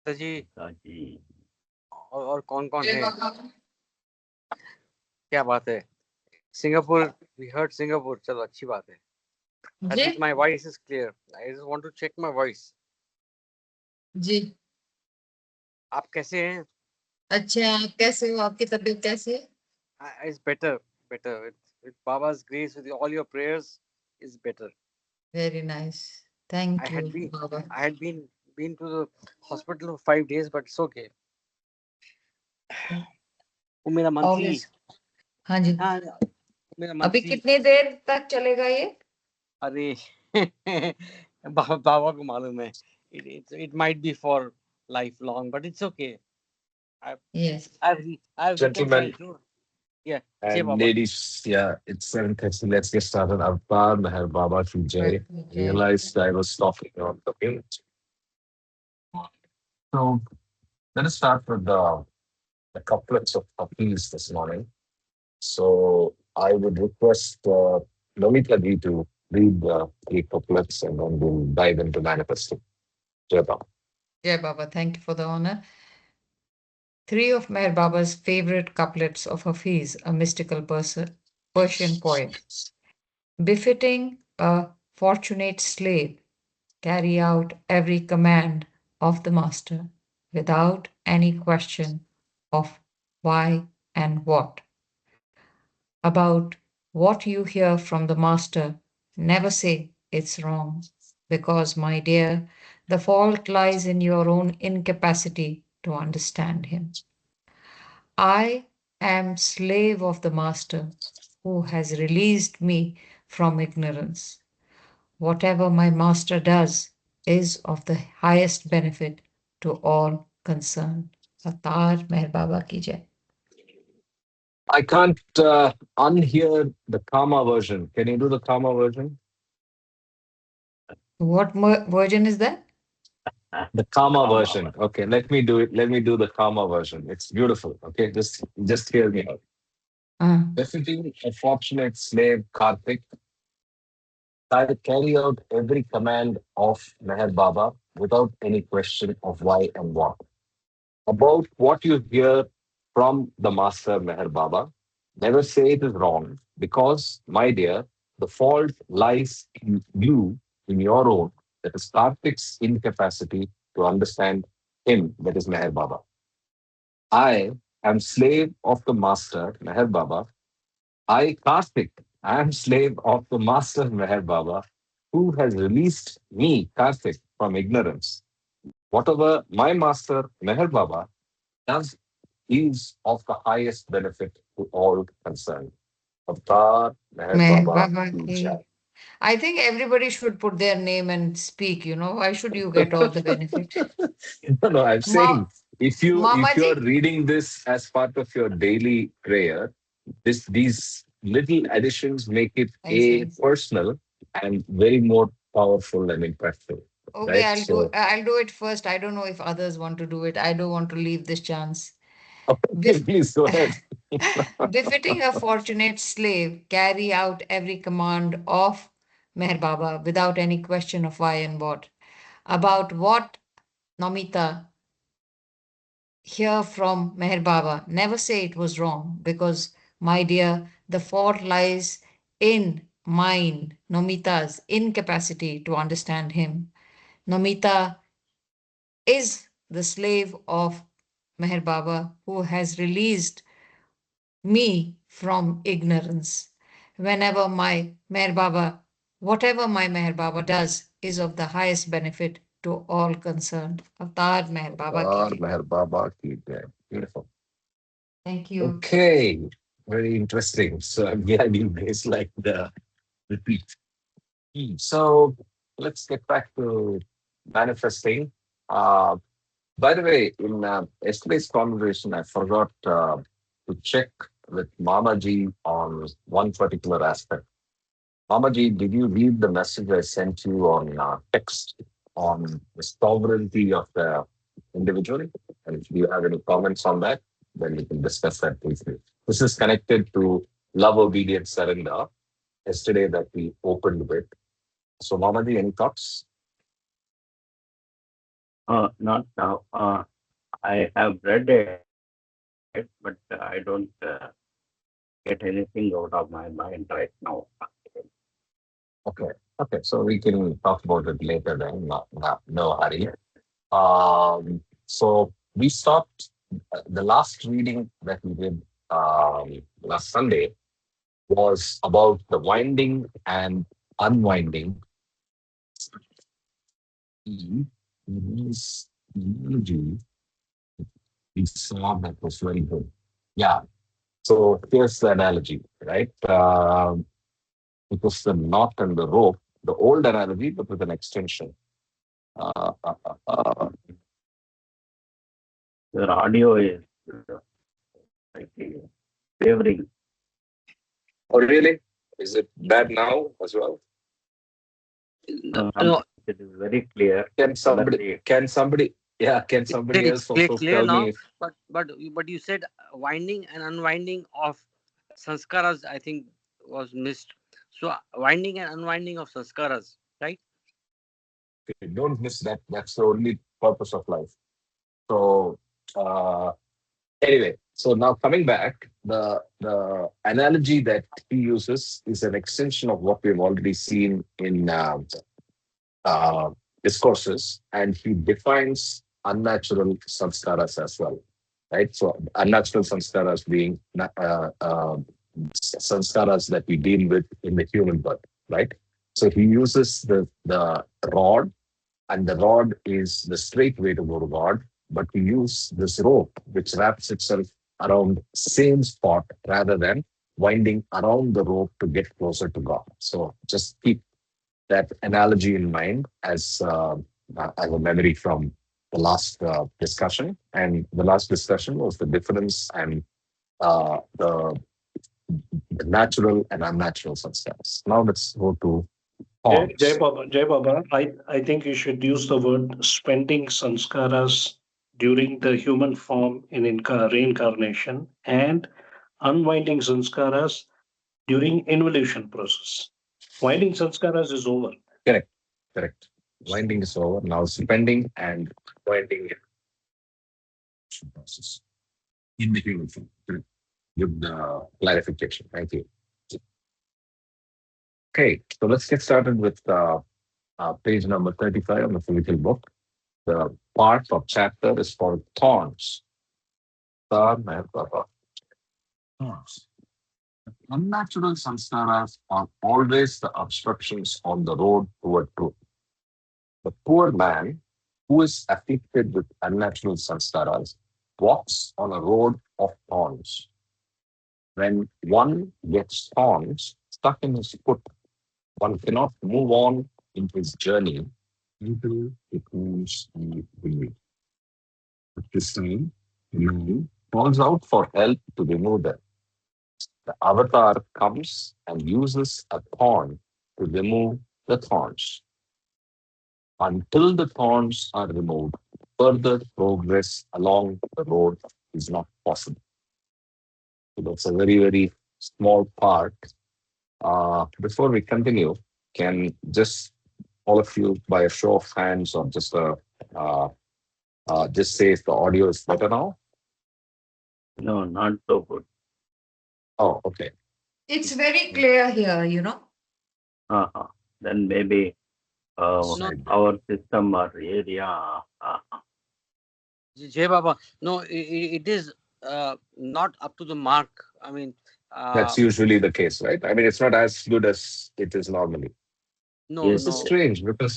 जी हाँ जी। और कौन कौन है? क्या बात है? सिंगापुर, वी हर्ड सिंगापुर, चलो अच्छी बात है। At ji least my voice is clear. I just want to check my voice. जी। आप कैसे हैं? अच्छा, आप कैसे हो? आपकी तबीयत कैसे है? It's better, better. With Baba's grace, with all your prayers, is better. Very nice, I thank had you been, Baba. I had been to the hospital for 5 days, but it's okay. वो मेरा monthly, always. हाँ जी। हाँ, मेरा अभी monthly. कितनी देर तक चलेगा ये? अरे बाबा को मालूम है. It might be for lifelong, but it's okay. I, yes. I've written my Gentlemen insurance. Yeah, Jai and Baba. ladies, yeah, it's 7:30. Let's get started. Avtar Meher Baba Ki Jai. Realized I was talking on the page. So let us start with the couplets of appeals this morning. So I would request Nomita ji to read the three couplets and then we'll dive into manifesting. Jai Baba. जय Baba, thank you for the honour. Three of Meher Baba's favorite couplets of Hafiz, a mystical Persian poet. Befitting a fortunate slave, carry out every command of the master without any question of why and what. About what you hear from the master, never say it's wrong, because, my dear, the fault lies in your own incapacity to understand him. I am slave of the master who has released me from ignorance. Whatever my master does is of the highest benefit to all concerned. Avatar Meher Baba ki jai. I can't unhear the Kama version. Can you do the Kama version? What version is that? The Kama version. Okay, let me do it. Let me do the Kama version. It's beautiful. Okay, just hear me out. Uh, Befitting a fortunate slave, Karthik, I carry out every command of Meher Baba without any question of why and what. About what you hear from the master Meher Baba, never say it is wrong, because, my dear, the fault lies in you, in your own, that is Karthik's incapacity to understand him, that is Meher Baba. I am slave of the master Meher Baba. I, Karthik, am slave of the master Meher Baba, who has released me, Karthik, from ignorance. Whatever my master Meher Baba does is of the highest benefit to all concerned. Avtar Meher Meher Baba Baba ki ki. jai. I think everybody should put their name and speak, you know. Why should you get all the benefit? No, I'm saying Mama if you're ji? reading this as part of your daily prayer, these little additions make it Nice, a nice. personal and very more powerful and impactful. Okay, Right? So I'll do it first. I don't know if others want to do it. I don't want to leave this chance. okay, Bef- please go ahead. Befitting a fortunate slave, carry out every command of Meher Baba without any question of why and what. About what, Namita, hear from Meher Baba, never say it was wrong, because, my dear, the fault lies in mine, Nomita's incapacity to understand him. Nomita is the slave of Meher Baba who has released me from ignorance. Whenever my Meher Baba, whatever my Meher Baba does is of the highest benefit to all concerned. Avatar Meher Baba ki Avtar jai. Meher Baba ki jai. Beautiful. Thank you. Okay, very interesting. So I'm glad you guys like the repeat. So let's get back to manifesting. Uh, by the way, in yesterday's conversation, I forgot to check with Mama Ji on one particular aspect. Mama Ji, did you read the message I sent you on text on the sovereignty of the individual? And if you have any comments on that, then we can discuss that briefly. This is connected to love, obedience, surrender. Yesterday that we opened with. So, Mama Ji, any thoughts? Not now. I have read it, but I don't get anything out of my mind right now. Okay. Okay. So we can talk about it later then. No hurry. Yes. So we stopped the last reading that we did last Sunday was about the winding and unwinding. Release energy. We saw that was very good. Yeah. So here's the analogy, right? It was the knot and the rope, the old analogy, but with an extension. Uh, uh, uh, uh, Your audio is like wavering. oh, really? Is it bad now as well? No, Sometimes it is very clear. Can somebody, Suddenly, can somebody, yeah, can it's somebody clear, else also clear tell me now. if But you said winding and unwinding of sanskaras, I think, was missed. So winding and unwinding of sanskaras, right? okay, don't miss that. That's the only purpose of life. So, uh, anyway, so now coming back, the analogy that he uses is an extension of what we've already seen in uh, discourses, and he defines unnatural samskaras as well, right? So unnatural samskaras being samskaras that we deal with in the human birth, right? So he uses the rod, and the rod is the straight way to go to God, but we use this rope which wraps itself around same spot rather than winding around the rope to get closer to God. So just keep that analogy in mind as a memory from the last discussion. And the last discussion was the difference and the natural and unnatural substance. Now let's go to forms. Jai Baba, I think you should use the word spending sanskaras during the human form in reincarnation and unwinding sanskaras during involution process. Winding sanskaras is over. Correct, correct. Winding is over. Now spending and winding it process in the human form. Correct. Good clarification. Thank you. Okay, so let's get started with page number 35 on the physical book. The part of chapter is called thorns. Thorns. Unnatural samskaras are always the obstructions on the road toward truth. The poor man who is afflicted with unnatural samskaras walks on a road of thorns. When one gets thorns stuck in his foot, one cannot move on in his journey until it moves the way. At this time, the man calls out for help to remove them. The avatar comes and uses a thorn to remove the thorns. Until the thorns are removed, further progress along the road is not possible. So that's a very, very small part. Before we continue, can just all of you, by a show of hands or uh, just say if the audio is better now? no, not so good. Oh, okay. It's very clear here, you know. Uh-huh. Then maybe No, Side. our system or area. Jay Baba. No, it is not up to the mark. I mean, That's uh, usually the case, right? I mean, it's not as good as it is normally. no, Yes, This is no. yes. strange because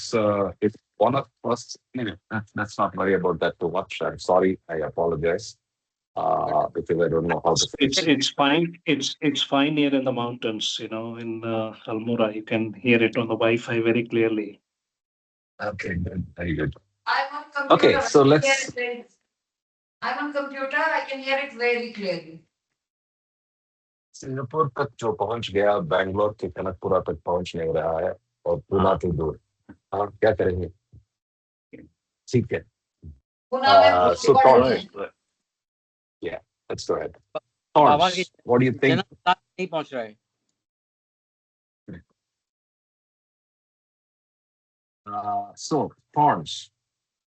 if one of us, anyway, let's not worry about that too much. I'm sorry. I apologize But because I don't know how to It's fix it. it's fine. It's fine here in the mountains. In Almora, you can hear it on the Wi-Fi very clearly. Okay, good. Very good. I'm on computer. Okay, I so can hear let's it very. I'm on computer. I can hear it very clearly. Singapore तक जो पहुंच गया बैंगलोर के कनकपुरा तक पहुंच नहीं रहा है और पूना Ah, तो दूर हाँ क्या करेंगे ठीक है पुणे में go, so बॉलीवुड go नहीं ahead, है. go ahead. yeah let's go ahead बाबा के thorns what do you think जन्म स्थान नहीं पहुंच रहा है. so thorns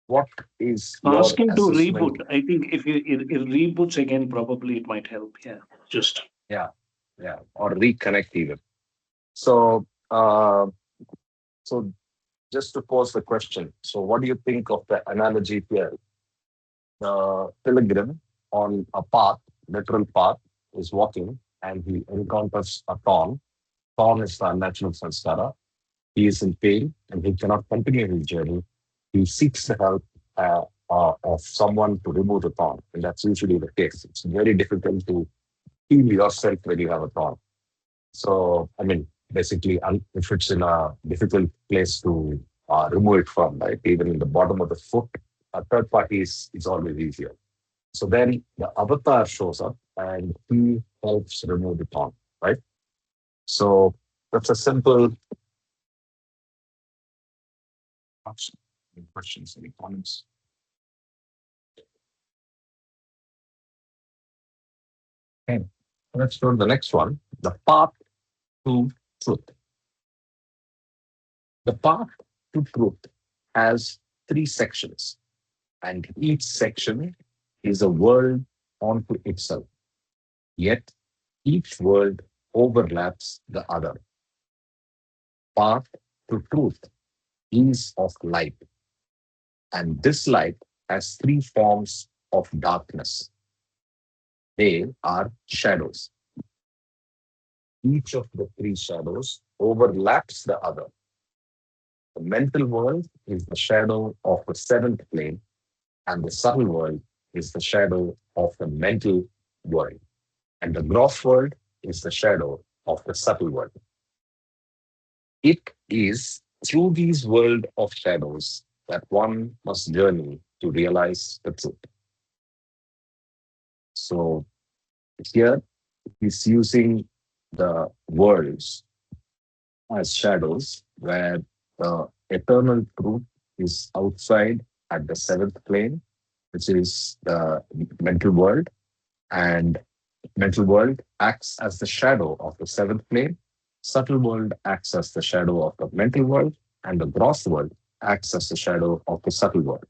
What is your Ask him to assessment? reboot. I think if reboots again, probably it might help. Yeah, just Yeah, yeah, or reconnect even. So, so just to pose the question, so what do you think of the analogy here? The pilgrim on a path, literal path, is walking and he encounters a thorn. Thorn is the unnatural sanskara. He is in pain and he cannot continue his journey. He seeks the help of someone to remove the thorn, and that's usually the case. It's very difficult to heal yourself when you have a thorn. So, I mean, basically, if it's in a difficult place to remove it from, right, even in the bottom of the foot, a third party is always easier. So then the avatar shows up and he helps remove the thorn, right? So that's a simple option. Any questions, any comments? Okay, let's go to the next one. The path to truth. The path to truth has three sections, and each section is a world onto itself. Yet each world overlaps the other. Path to truth is of light, and this light has three forms of darkness. They are shadows. Each of the three shadows overlaps the other. The mental world is the shadow of the seventh plane, and the subtle world is the shadow of the mental world, and the gross world is the shadow of the subtle world. It is through these world of shadows that one must journey to realize the truth. So here he's using the worlds as shadows, where the eternal truth is outside at the seventh plane, which is the mental world, and mental world acts as the shadow of the seventh plane. Subtle world acts as the shadow of the mental world, and the gross world acts as the shadow of the subtle world.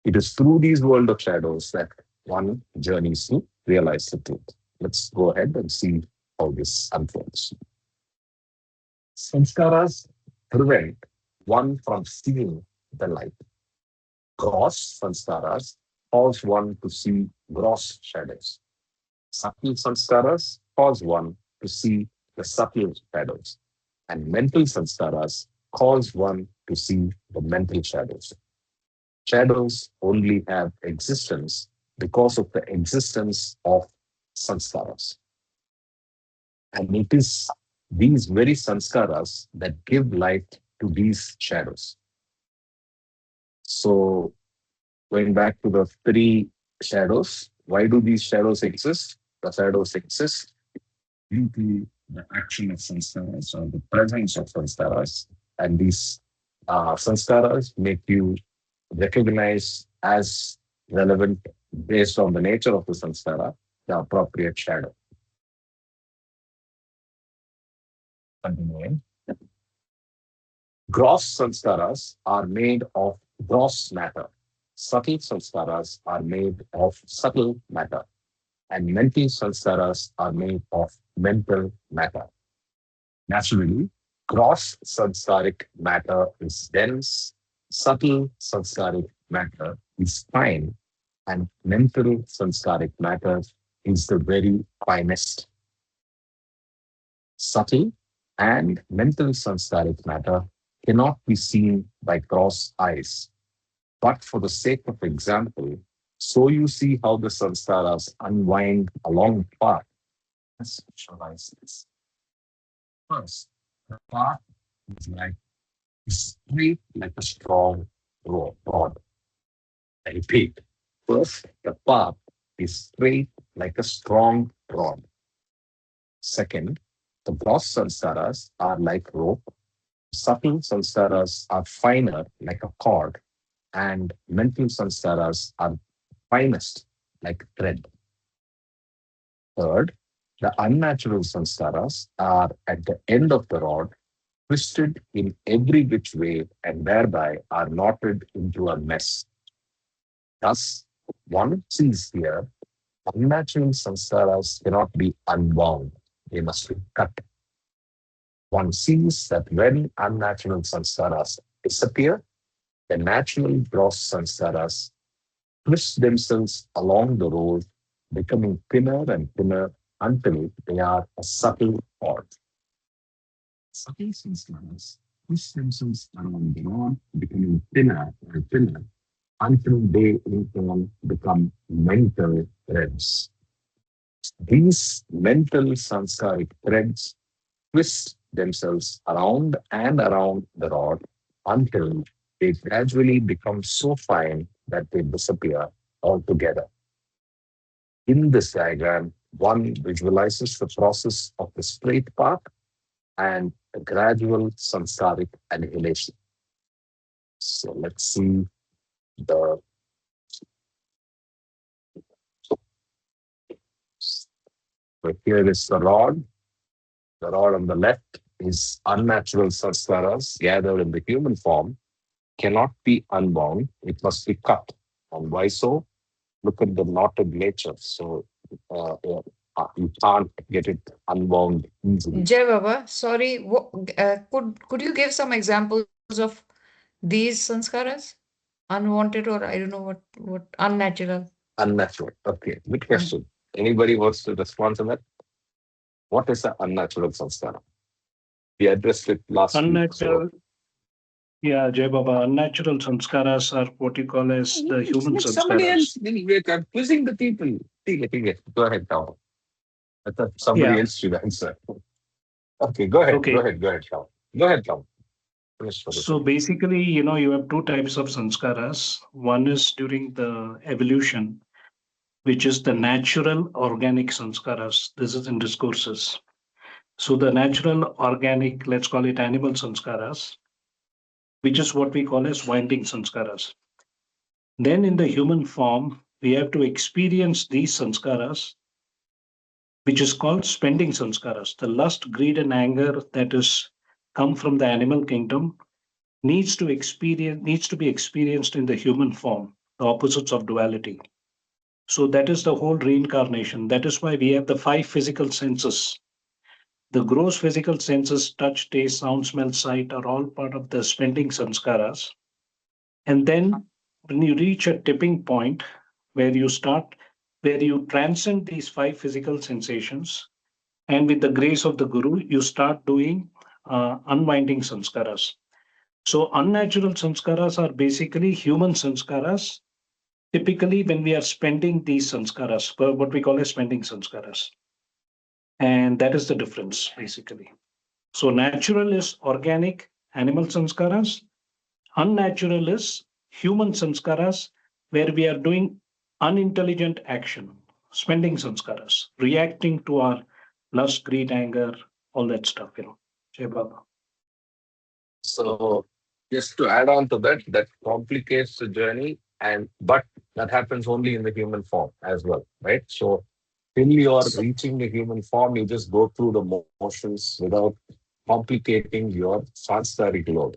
It is through these world of shadows that one journeys to realize the truth. Let's go ahead and see how this unfolds. Sanskaras prevent one from seeing the light. Gross sanskaras cause one to see gross shadows. Subtle sanskaras cause one to see the subtle shadows. And mental sanskaras cause one to see the mental shadows. Shadows only have existence because of the existence of sanskaras. And it is these very sanskaras that give light to these shadows. So, going back to the three shadows, why do these shadows exist? The shadows exist due to the action of sanskaras or the presence of sanskaras. And these sanskaras make you recognize as relevant based on the nature of the samskara, the appropriate shadow. Continuing. Gross samskaras are made of gross matter. Subtle samskaras are made of subtle matter. And mental samskaras are made of mental matter. Naturally, gross samskaric matter is dense, subtle samskaric matter is fine, and mental samskaric matter is the very finest. Subtle and mental samskaric matter cannot be seen by gross eyes. But for the sake of example, so you see how the samskaras unwind along the path. Let's visualize this. First, the path is like straight like a strong rod. I repeat, first, the path is straight like a strong rod. Second, the gross sanskaras are like rope, subtle sanskaras are finer like a cord, and mental sanskaras are finest like thread. Third, the unnatural sanskaras are at the end of the rod, twisted in every which way, and thereby are knotted into a mess. Thus, one sees here, unnatural sanskaras cannot be unwound, they must be cut. One sees that when unnatural sanskaras disappear, the natural gross sanskaras twist themselves along the road, becoming thinner and thinner until they are a subtle cord. Subtle sanskaras twist themselves around the rod, becoming thinner and thinner until they in turn become mental threads. These mental sanskaric threads twist themselves around and around the rod until they gradually become so fine that they disappear altogether. In this diagram, one visualizes the process of the straight path and the gradual samsaric annihilation. So let's see the so here is the rod. The rod on the left is unnatural sanskaras gathered in the human form, cannot be unbound. It must be cut. And why so? Look at the knotted nature. So you can't get it unwound easily. Jai Baba, sorry, could you give some examples of these sanskaras? Unwanted, or I don't know what unnatural. Unnatural. Okay, good Um, question. Anybody wants to respond to that? What is an unnatural sanskara? We addressed it last week. So Unnatural, yeah, Jai Baba, unnatural sanskaras are what you call as the human let somebody sanskaras. else. Wait, I'm quizzing the people. Okay. Go ahead, Tom. I thought somebody Yeah, else should answer. Okay, go ahead. Go okay. ahead. Go ahead, Tom. Go ahead, Tom. Finish for the So second. basically, you have two types of sanskaras. One is during the evolution, which is the natural organic sanskaras. This is in discourses. So the natural organic, let's call it animal sanskaras, which is what we call as winding sanskaras. Then in the human form, we have to experience these sanskaras, which is called spending sanskaras. The lust, greed, and anger that is come from the animal kingdom needs to be experienced in the human form, the opposites of duality. So that is the whole reincarnation. That is why we have the five physical senses. The gross physical senses, touch, taste, sound, smell, sight, are all part of the spending sanskaras. And then when you reach a tipping point where you start, where you transcend these five physical sensations, and with the grace of the Guru, you start doing unwinding sanskaras. So, unnatural sanskaras are basically human sanskaras. Typically, when we are spending these sanskaras, what we call as spending sanskaras, and that is the difference basically. So, natural is organic animal sanskaras, unnatural is human sanskaras, where we are doing unintelligent action, spending sanskaras, reacting to our lust, greed, anger, all that stuff. Jai Baba. So just to add on to that, that complicates the journey, and but that happens only in the human form as well, right? So till you're so, reaching the human form, you just go through the motions without complicating your sanskaric load.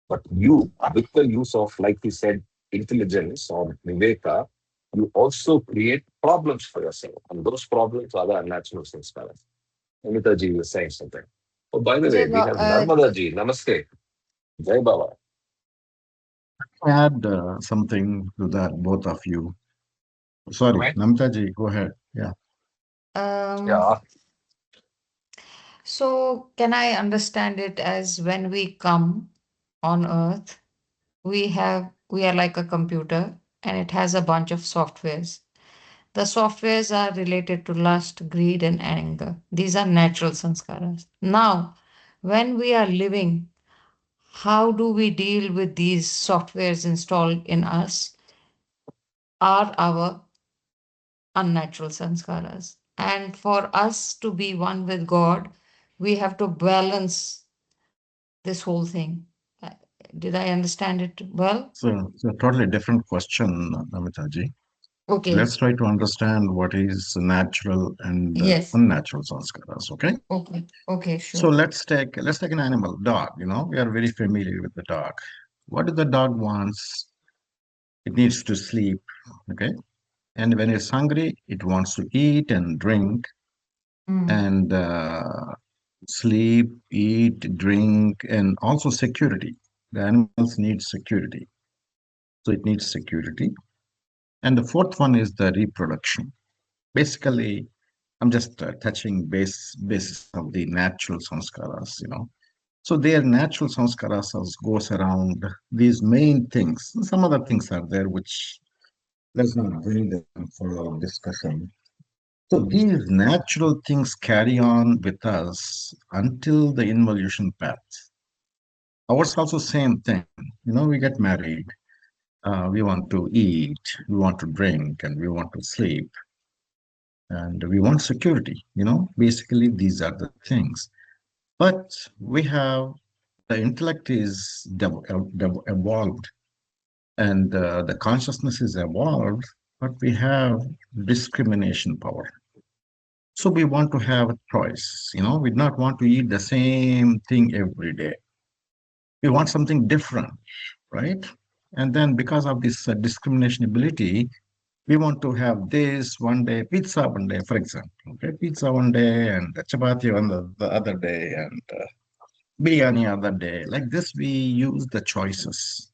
But you, with the use of, like you said, intelligence or viveka, you also create problems for yourself. And those problems are the unnatural sanskaras. Amita ji was saying something. Oh, by the way, Jai we Baba, have Narmada ji. Namaste. Jai Baba. Add something to that, both of you. Sorry, Right? Namtaji, go ahead. Yeah. um, Yeah. so can I understand it as when we come on Earth, we are like a computer and it has a bunch of softwares. The softwares are related to lust, greed, and anger. These are natural sanskaras. Now, when we are living, how do we deal with these softwares installed in us? Are our unnatural sanskaras. And for us to be one with God, we have to balance this whole thing. Uh, Did I understand it well? So it's a totally different question, Namitaji. Okay. Let's try to understand what is natural and Yes. unnatural sanskaras. Okay. Okay. Okay, So sure. let's take an animal, dog. We are very familiar with the dog. What do the dog wants? It needs to sleep. Okay. And when it's hungry, it wants to eat and drink Mm. and sleep, eat, drink, and also security. The animals need security. So it needs security. And the fourth one is the reproduction. Basically, I'm just touching basis of the natural sanskaras. So their natural sanskaras goes around these main things. Some other things are there which let's not bring them for our discussion. So these natural things carry on with us until the involution path. Ours also same thing. We get married. We want to eat. We want to drink, and we want to sleep, and we want security. Basically these are the things. But we have the intellect is evolved, and the consciousness is evolved, but we have discrimination power. So we want to have a choice. We not want to eat the same thing every day. We want something different, right? And then because of this discrimination ability, we want to have this one day, pizza one day, for example. Okay, pizza one day and chapati on the other day and biryani other day. Like this, we use the choices.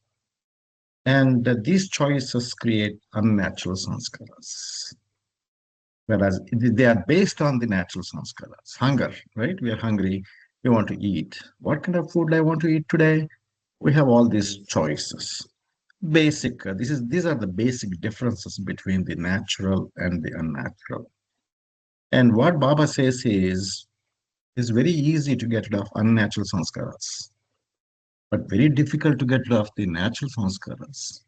And these choices create unnatural sanskaras. Whereas they are based on the natural sanskaras. Hunger, right? We are hungry. We want to eat. What kind of food I want to eat today? We have all these choices. Basic. These are the basic differences between the natural and the unnatural. And what Baba says is, it's very easy to get rid of unnatural sanskaras, but very difficult to get rid of the natural sanskaras.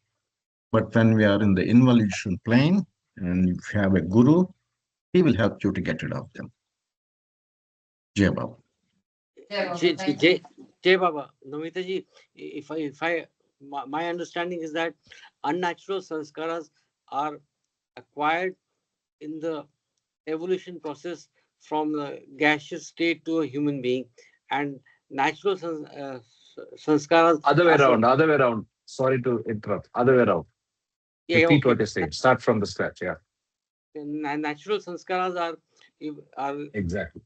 But when we are in the involution plane and if you have a guru, he will help you to get rid of them. Jai Baba. Yeah, Baba, Jay, thank Jay, you. Jay Baba, Namita ji, my understanding is that unnatural sanskaras are acquired in the evolution process from the gaseous state to a human being, and natural sanskaras Other way are around, other way around. Sorry to interrupt. Other way around. yeah, yeah, Repeat okay. what you're saying. Start from the scratch. Yeah, Natural sanskaras are exactly.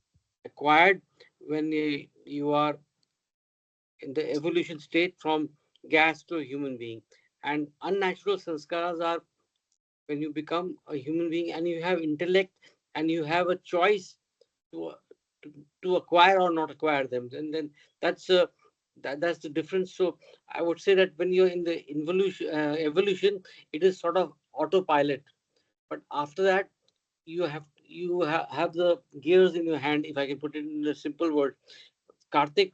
acquired when you are in the evolution state from gas to a human being, and unnatural sanskaras are when you become a human being and you have intellect and you have a choice to to, to acquire or not acquire them, and then that's that's the difference. So I would say that when you're in the evolution, it is sort of autopilot, but after that have the gears in your hand, if I can put it in a simple word. Karthik,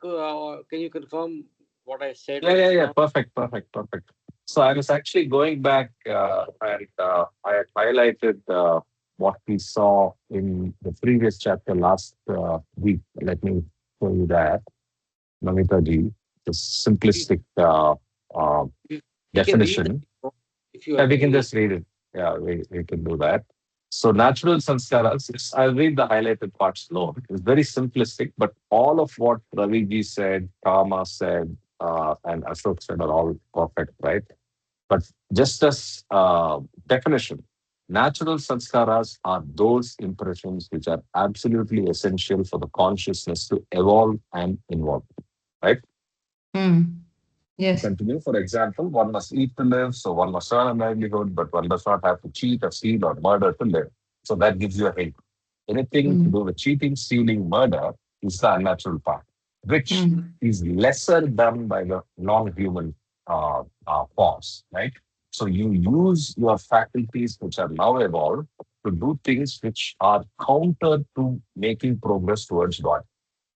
can you confirm what I said Yeah, yeah, just yeah. now? Perfect, perfect, perfect. So I was actually going back and I had highlighted what we saw in the previous chapter last week. Let me show you that, Namita ji, the We, simplistic we can read definition. that if you Yeah, we agree. can just read it. Yeah, we can do that. So natural sanskaras, I'll read the highlighted part slow. It's very simplistic, but all of what Ravi ji said, Kama said, and Ashok said are all perfect, right? But just as definition, natural sanskaras are those impressions which are absolutely essential for the consciousness to evolve and involve, right? Mm. Yes. Continue. For example, one must eat to live, so one must earn a livelihood, but one does not have to cheat or steal or murder to live. So that gives you a hint. Anything to Mm. do with cheating, stealing, murder is the unnatural part, which Mm. is lesser done by the non-human forms, right? So you use your faculties, which are now evolved, to do things which are counter to making progress towards God.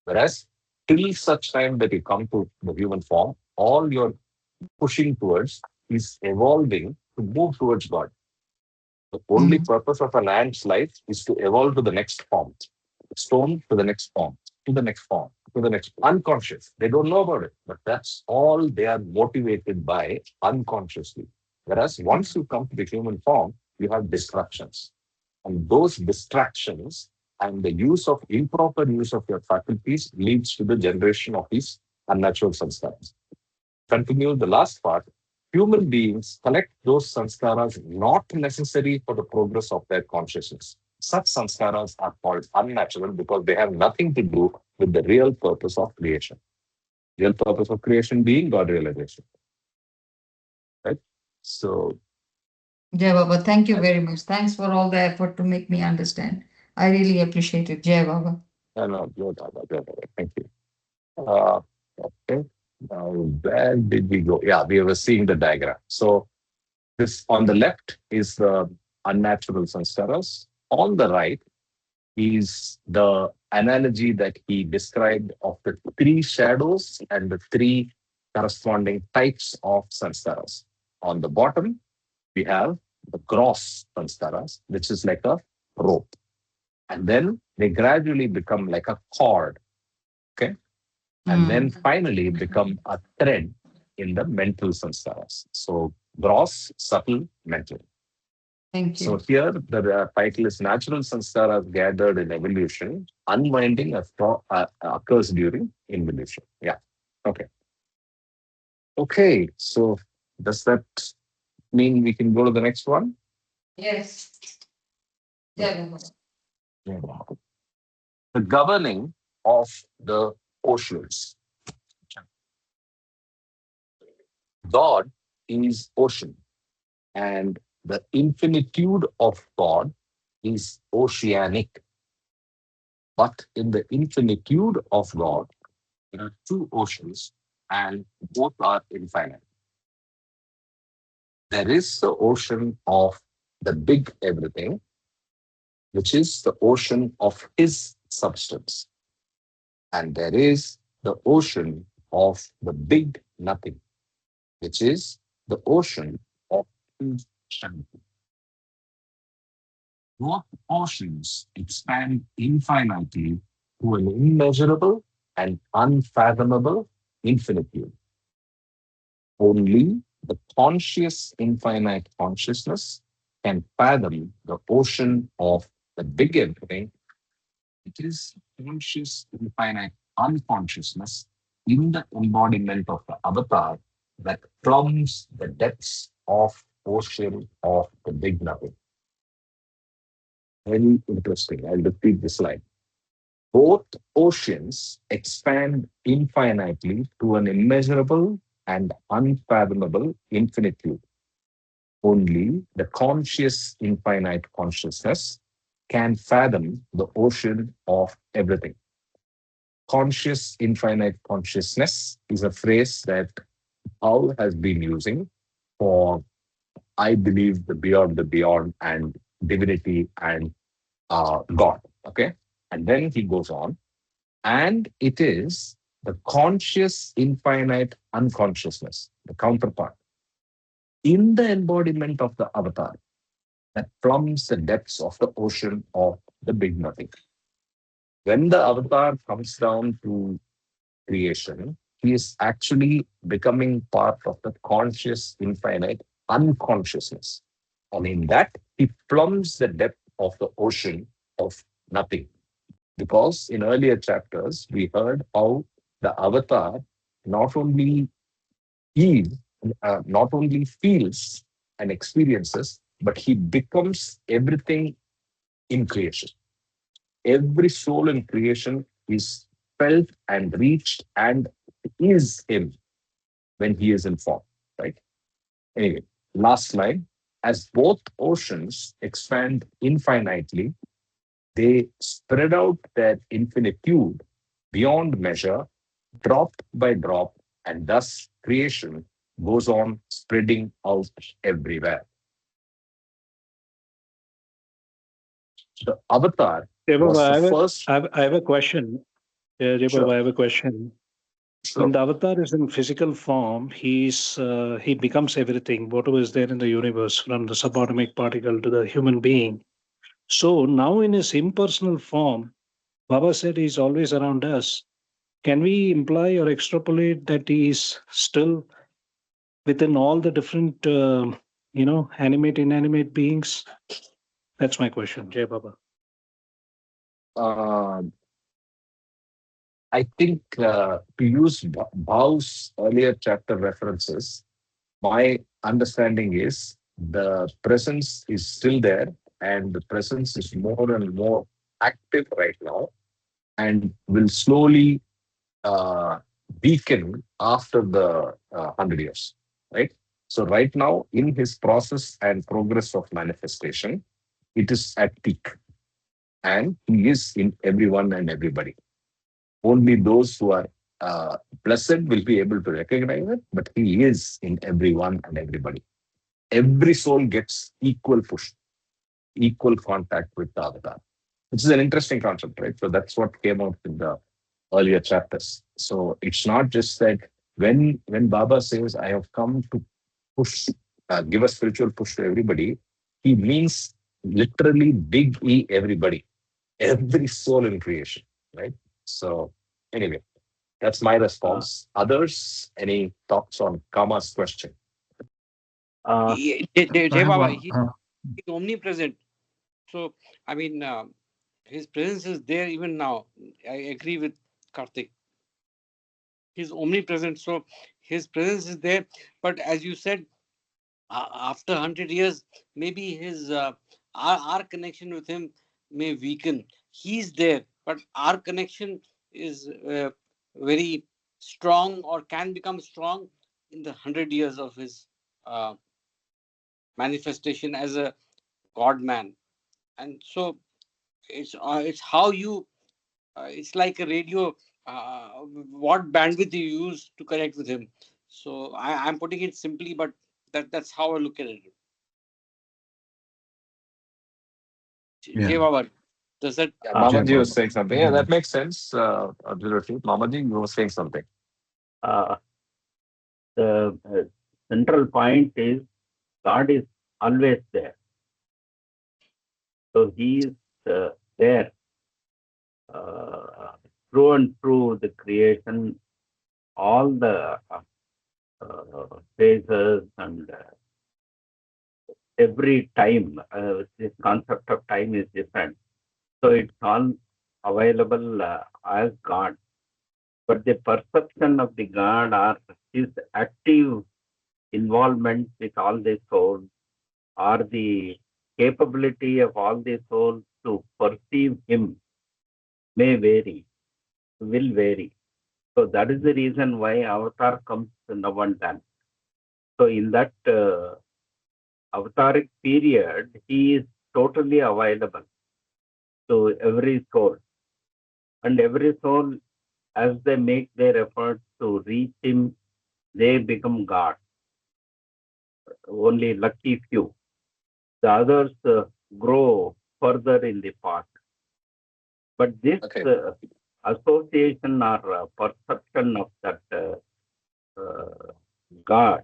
Whereas till such time that you come to the human form, all your pushing towards is evolving to move towards God. The only Mm. purpose of an ant's life is to evolve to the next form, stone to the next form, to the next form, to the next. Unconscious. They don't know about it, but that's all they are motivated by unconsciously. Whereas once you come to the human form, you have distractions. And those distractions and the improper use of your faculties leads to the generation of these unnatural sanskaras. Continue the last part. Human beings collect those sanskaras not necessary for the progress of their consciousness. Such sanskaras are called unnatural because they have nothing to do with the real purpose of creation. Real purpose of creation being God realization. Right? So, Jai Baba, thank you I, very much. Thanks for all the effort to make me understand. I really appreciate it. Jai Baba. no, no, thank you. Okay. Now, where did we go? Yeah, we were seeing the diagram. So, this on the left is the unnatural sanskaras. On the right is the analogy that he described of the three shadows and the three corresponding types of sanskaras. On the bottom, we have the gross sanskaras, which is like a rope. And then they gradually become like a cord. Okay. And then finally become a thread in the mental sanskaras. So gross, subtle, mental. Thank So you. here the title is Natural Sanskaras Gathered in Evolution. Unwinding occurs during involution. Yeah. Okay. Okay. So does that mean we can go to the next one? Yes. Jai Baba. Yeah. The governing of the oceans. God is ocean, and the infinitude of God is oceanic. But in the infinitude of God, there are two oceans, and both are infinite. There is the ocean of the big everything, which is the ocean of his substance. And there is the ocean of the big nothing, which is the ocean of his shanti. Both oceans expand infinitely to an immeasurable and unfathomable infinitude. Only the conscious infinite consciousness can fathom the ocean of the big everything. It is conscious infinite unconsciousness in the embodiment of the avatar that plumbs the depths of ocean of the big nothing. Very interesting. I'll repeat this line. Both oceans expand infinitely to an immeasurable and unfathomable infinitude. Only the conscious infinite consciousness can fathom the ocean of everything. Conscious infinite consciousness is a phrase that Paul has been using for, I believe, the beyond and divinity and God. Okay. And then he goes on, and it is the conscious infinite unconsciousness, the counterpart, in the embodiment of the avatar that plumbs the depths of the ocean of the big nothing. When the avatar comes down to creation, he is actually becoming part of the conscious infinite unconsciousness. And in that, he plumbs the depth of the ocean of nothing. Because in earlier chapters, we heard how the avatar not only he not only feels and experiences, but he becomes everything in creation. Every soul in creation is felt and reached and is him when he is in form, right? Anyway, last line. As both oceans expand infinitely, they spread out their infinitude beyond measure, drop by drop, and thus creation goes on spreading out everywhere. The avatar Jebaba, was the first. I have a question. Yeah, Jebaba, Sure, I have a question. When sure. the avatar is in physical form, he becomes everything, whatever is there in the universe, from the subatomic particle to the human being. So now in his impersonal form, Baba said he's always around us. Can we imply or extrapolate that he is still within all the different animate, inanimate beings? That's my question, Jay Baba. Uh, I think to use Bhau's earlier chapter references, my understanding is the presence is still there, and the presence is more and more active right now, and will slowly uh, weaken after the 100 years, right? So right now, in his process and progress of manifestation, it is at peak, and he is in everyone and everybody. Only those who are blessed will be able to recognize it, but he is in everyone and everybody. Every soul gets equal push, equal contact with the avatar, which is an interesting concept, right? So that's what came out in the earlier chapters. So it's not just that when Baba says, "I have come to push, give a spiritual push to everybody," he means literally big E everybody, every soul in creation, right? So anyway, that's my Uh, response. Others, any thoughts on Kama's question? uh, I Jai have Baba, one. he's omnipresent. So, I mean, his presence is there even now. I agree with Karthik. He's omnipresent. So, his presence is there. But as you said, after 100 years, maybe our connection with him may weaken. He's there, but our connection is very strong or can become strong in the 100 years of his uh, manifestation as a God man. And so it's how you it's like a radio, what bandwidth you use to connect with him. So I'm putting it simply, but that's how I look at it. Yeah, Jay Baba, does that? Yeah, uh, Jai Mamaji was Baba. saying something. Yeah, Jai that Baba. makes sense. Absolutely. Mamaji, you were saying something. uh, the central point is God is always there. So he is there through and through the creation, all the phases and every time. This concept of time is different. So it's all available as God. But the perception of the God or his active involvement with all the souls or the capability of all the souls to perceive him may vary, will vary. So that is the reason why avatar comes now and then. So in that avataric period, he is totally available to every soul. And every soul, as they make their effort to reach him, they become God. Only lucky few. The others grow further in the path. But this Okay. association or perception of that uh, God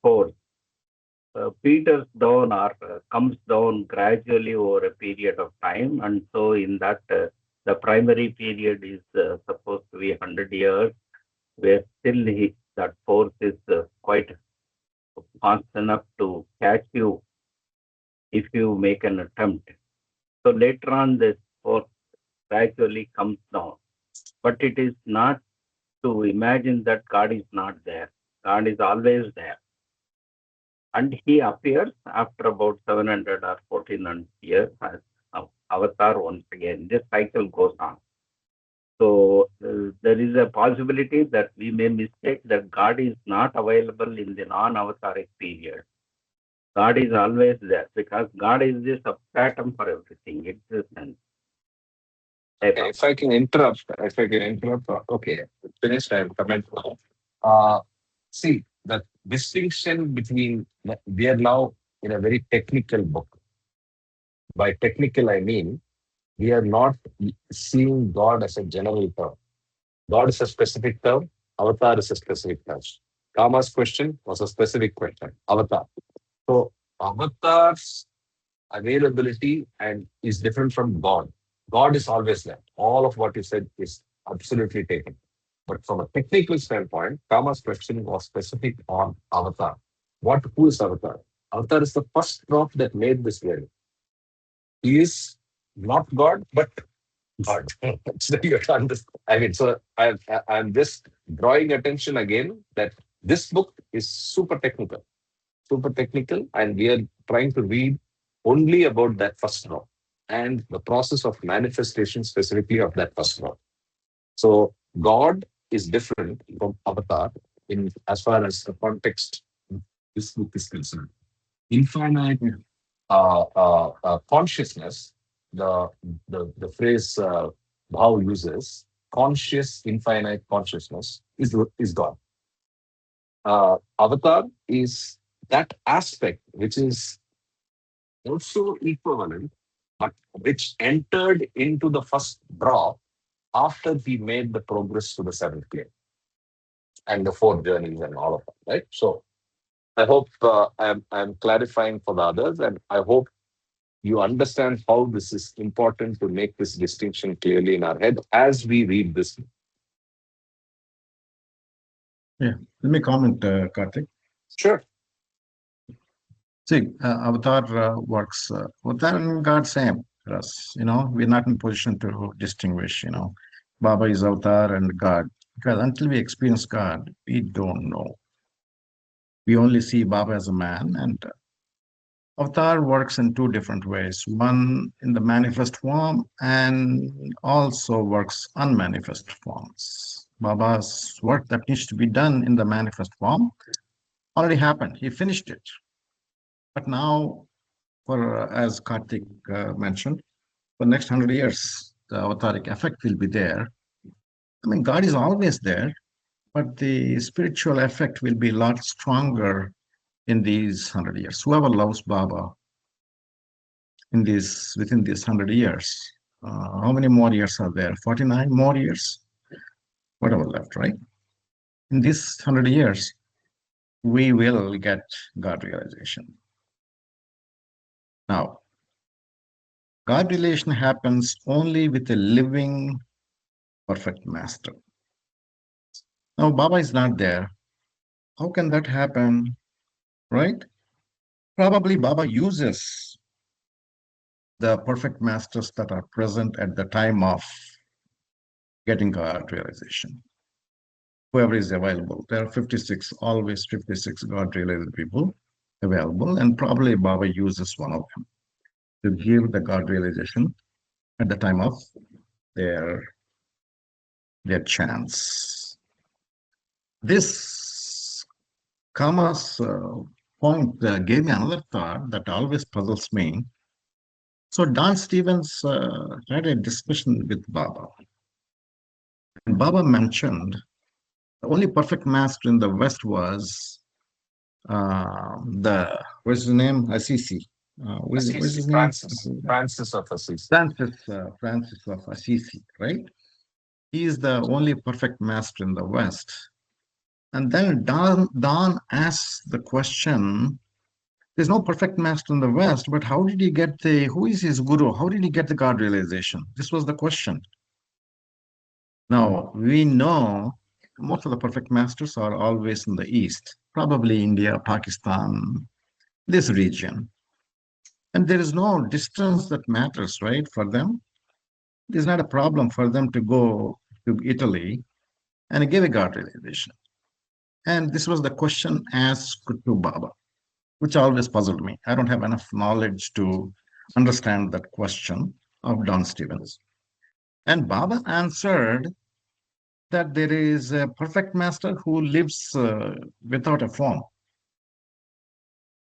force peters down or comes down gradually over a period of time. And so, in that, the primary period is supposed to be 100 years, where still that force is quite fast enough to catch you if you make an attempt. So, later on, this force gradually comes down. But it is not to imagine that God is not there. God is always there. And he appears after about 700 or 1400 years as avatar once again. This cycle goes on. So there is a possibility that we may mistake that God is not available in the non-avataric period. God is always there because God is the substratum for everything, existence. Okay, if I can interrupt, okay, finished, I'll comment now. Uh, See, the distinction between, we are now in a very technical book. By technical, I mean, we are not seeing God as a general term. God is a specific term, avatar is a specific term. Kama's question was a specific question, avatar. So, avatar's availability and is different from God. God is always there. All of what you said is absolutely taken. But from a technical standpoint, Kama's question was specific on avatar. Who is Avatar? Avatar is the first prop that made this world. He is not God, but God. So you have to understand. I mean, so I'm just drawing attention again that this book is super technical, and we are trying to read only about that first law and the process of manifestation specifically of that first law. So God is different from Avatar in as far as the context this book is concerned. Infinite consciousness, the phrase Bhau uses, conscious infinite consciousness is God. Avatar is that aspect which is also equivalent, but which entered into the first draw after he made the progress to the seventh plane and the four journeys and all of that, right? So I hope I'm clarifying for the others, and I hope you understand how this is important to make this distinction clearly in our head as we read this. Yeah, let me comment, Karthik. Sure. See, Avatar works. Avatar and God same for us. We're not in position to distinguish. Baba is Avatar and God, because until we experience God, we don't know. We only see Baba as a man, and Avatar works in two different ways. One in the manifest form, and also works unmanifest forms. Baba's work that needs to be done in the manifest form already happened. He finished it. But now, as Karthik mentioned, for the next 100 years, the avataric effect will be there. I mean, God is always there, but the spiritual effect will be a lot stronger in these 100 years. Whoever loves Baba within these 100 years, how many more years are there? 49 more years, whatever left, right? In these 100 years, we will get God realization. Now, God relation happens only with a living perfect master. Now, Baba is not there. How can that happen? Right? Probably Baba uses the perfect masters that are present at the time of getting God realization. Whoever is available. There are 56, always 56 God realized people available, and probably Baba uses one of them to give the God realization at the time of their chance. This Kama's point gave me another thought that always puzzles me. So Don Stevens had a discussion with Baba. And Baba mentioned the only perfect master in the West was what's his name? Assisi. What's Assisi, his name? Francis of Assisi. Francis of Assisi, right? He is the only perfect master in the West. And then Don asks the question, there's no perfect master in the West, but how did he get who is his guru? How did he get the God realization? This was the question. Now, we know most of the perfect masters are always in the East, probably India, Pakistan, this region. And there is no distance that matters, right, for them. It is not a problem for them to go to Italy and give a God realization. And this was the question asked to Baba, which always puzzled me. I don't have enough knowledge to understand that question of Don Stevens. And Baba answered that there is a perfect master who lives without a form.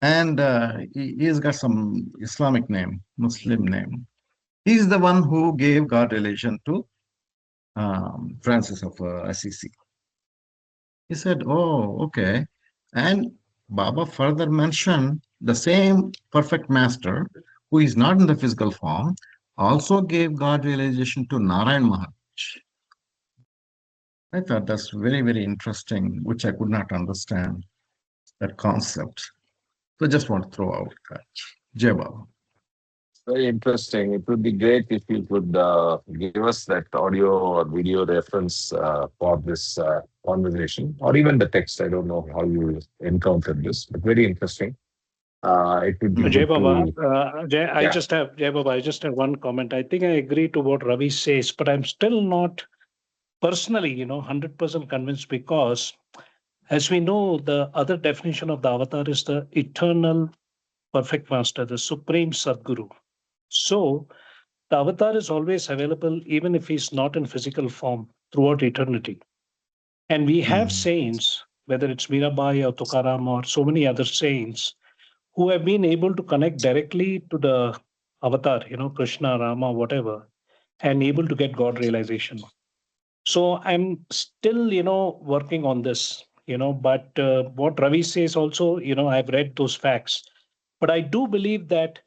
And he's got some Islamic name, Muslim name. He's the one who gave God relation to Francis of Assisi. He said, oh, okay. And Baba further mentioned the same perfect master who is not in the physical form also gave God realization to Narayan Maharaj. I thought that's very, very interesting, which I could not understand that concept. So I just want to throw out that. Jai Baba. Very interesting. It would be great if you could give us that audio or video reference for this conversation, or even the text. I don't know how you encountered this, but very interesting. It would be Mhm. Jay good Baba, to, I yeah. just have Jay Baba. I just have one comment. I think I agree to what Ravi says, but I'm still not personally, 100% convinced because, as we know, the other definition of the avatar is the eternal perfect master, the supreme Sadguru. So the avatar is always available, even if he's not in physical form throughout eternity. And we have Mhm. saints, whether it's Mirabai or Tukaram or so many other saints, who have been able to connect directly to the avatar, Krishna, Rama, whatever, and able to get God realization. So I'm still, working on this, but what Ravi says also, I've read those facts. But I do believe that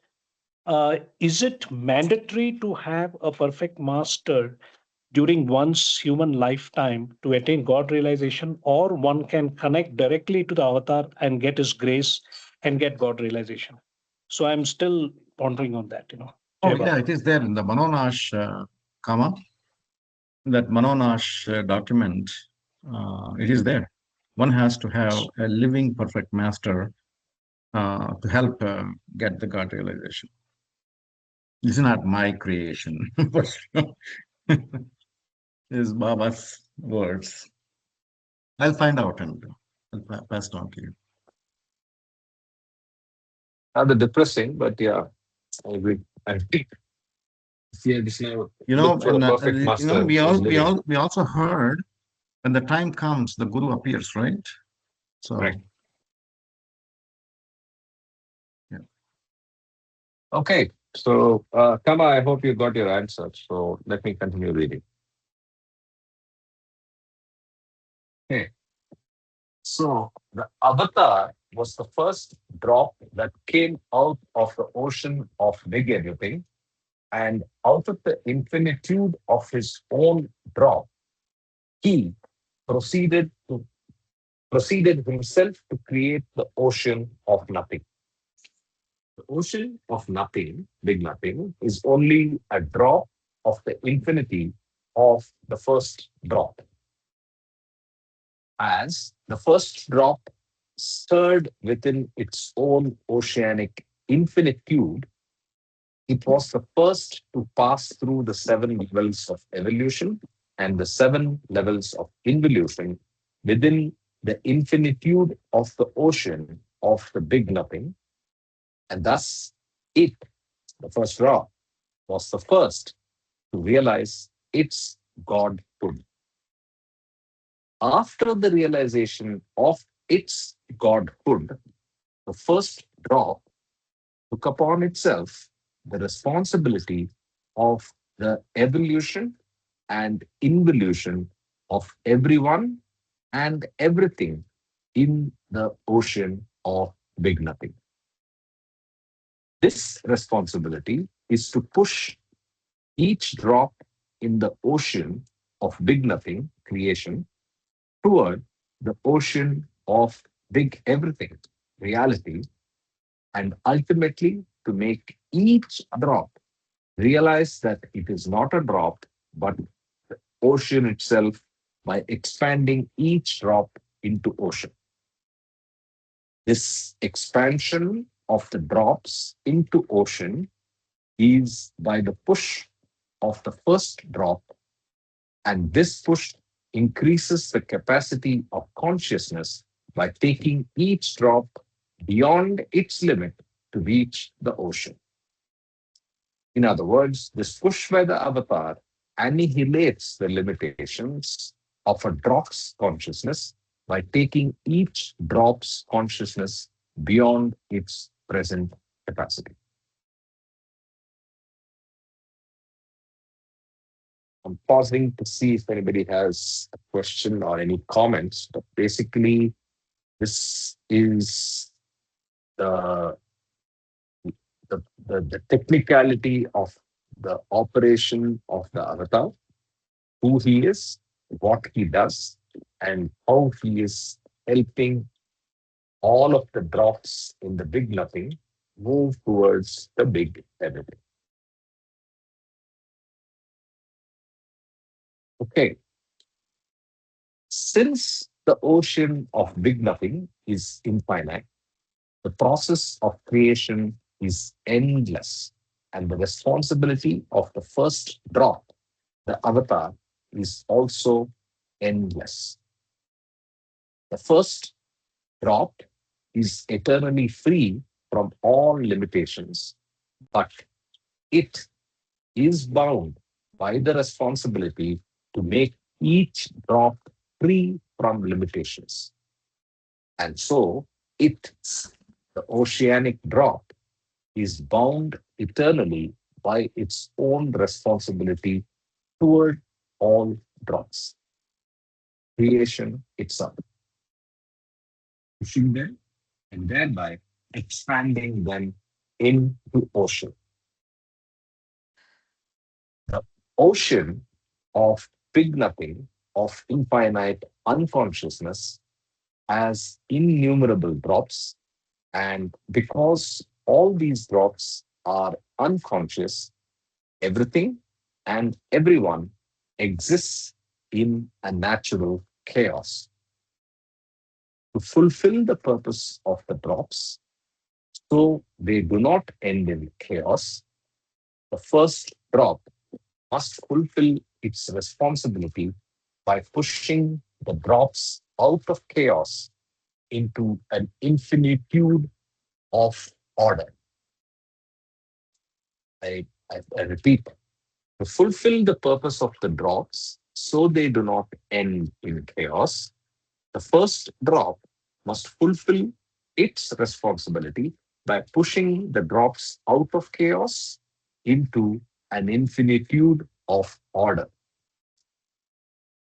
is it mandatory to have a perfect master during one's human lifetime to attain God realization, or one can connect directly to the avatar and get his grace and get God realization? So I'm still pondering on that, Oh, Jai yeah, Baba. it is there in the Manonash Kama, that Manonash document. It is there. One has to have a living perfect master to help get the God realization. It's not my creation, but is Baba's words. I'll find out and I'll pass it on to you. Rather depressing, but yeah, I agree. I think yeah, this now You know, look for the when perfect master is living. we also heard when the time comes, the Guru appears, right? So, Correct. yeah. Okay. So, Kama, I hope you got your answer. So, let me continue reading. Okay. So, the avatar was the first drop that came out of the ocean of big everything, and out of the infinitude of his own drop, he proceeded to proceeded himself to create the ocean of nothing. The ocean of nothing, big nothing, is only a drop of the infinity of the first drop. As the first drop stirred within its own oceanic infinitude, it was the first to pass through the seven levels of evolution and the seven levels of involution within the infinitude of the ocean of the big nothing. And thus, it, the first drop, was the first to realize its godhood. After the realization of its godhood, the first drop took upon itself the responsibility of the evolution and involution of everyone and everything in the ocean of big nothing. This responsibility is to push each drop in the ocean of big nothing creation toward the ocean of big everything reality, and ultimately to make each drop realize that it is not a drop but the ocean itself by expanding each drop into ocean. This expansion of the drops into ocean is by the push of the first drop, and this push increases the capacity of consciousness by taking each drop beyond its limit to reach the ocean. In other words, this push by the avatar annihilates the limitations of a drop's consciousness by taking each drop's consciousness beyond its present capacity. I'm pausing to see if anybody has a question or any comments, but basically, this is the, the technicality of the operation of the avatar, who he is, what he does, and how he is helping all of the drops in the big nothing move towards the big everything. Okay, since the ocean of big nothing is infinite, the process of creation is endless, and the responsibility of the first drop, the avatar, is also endless. The first drop is eternally free from all limitations, but it is bound by the responsibility to make each drop free from limitations. And so, it, the oceanic drop, is bound eternally by its own responsibility toward all drops, creation itself, pushing them and thereby expanding them into ocean. The ocean of big nothing, of infinite unconsciousness, has innumerable drops. And because all these drops are unconscious, everything and everyone exists in a natural chaos. To fulfill the purpose of the drops, so they do not end in chaos, the first drop must fulfill its responsibility by pushing the drops out of chaos into an infinitude of order. I repeat, to fulfill the purpose of the drops so they do not end in chaos, the first drop must fulfill its responsibility by pushing the drops out of chaos into an infinitude of order.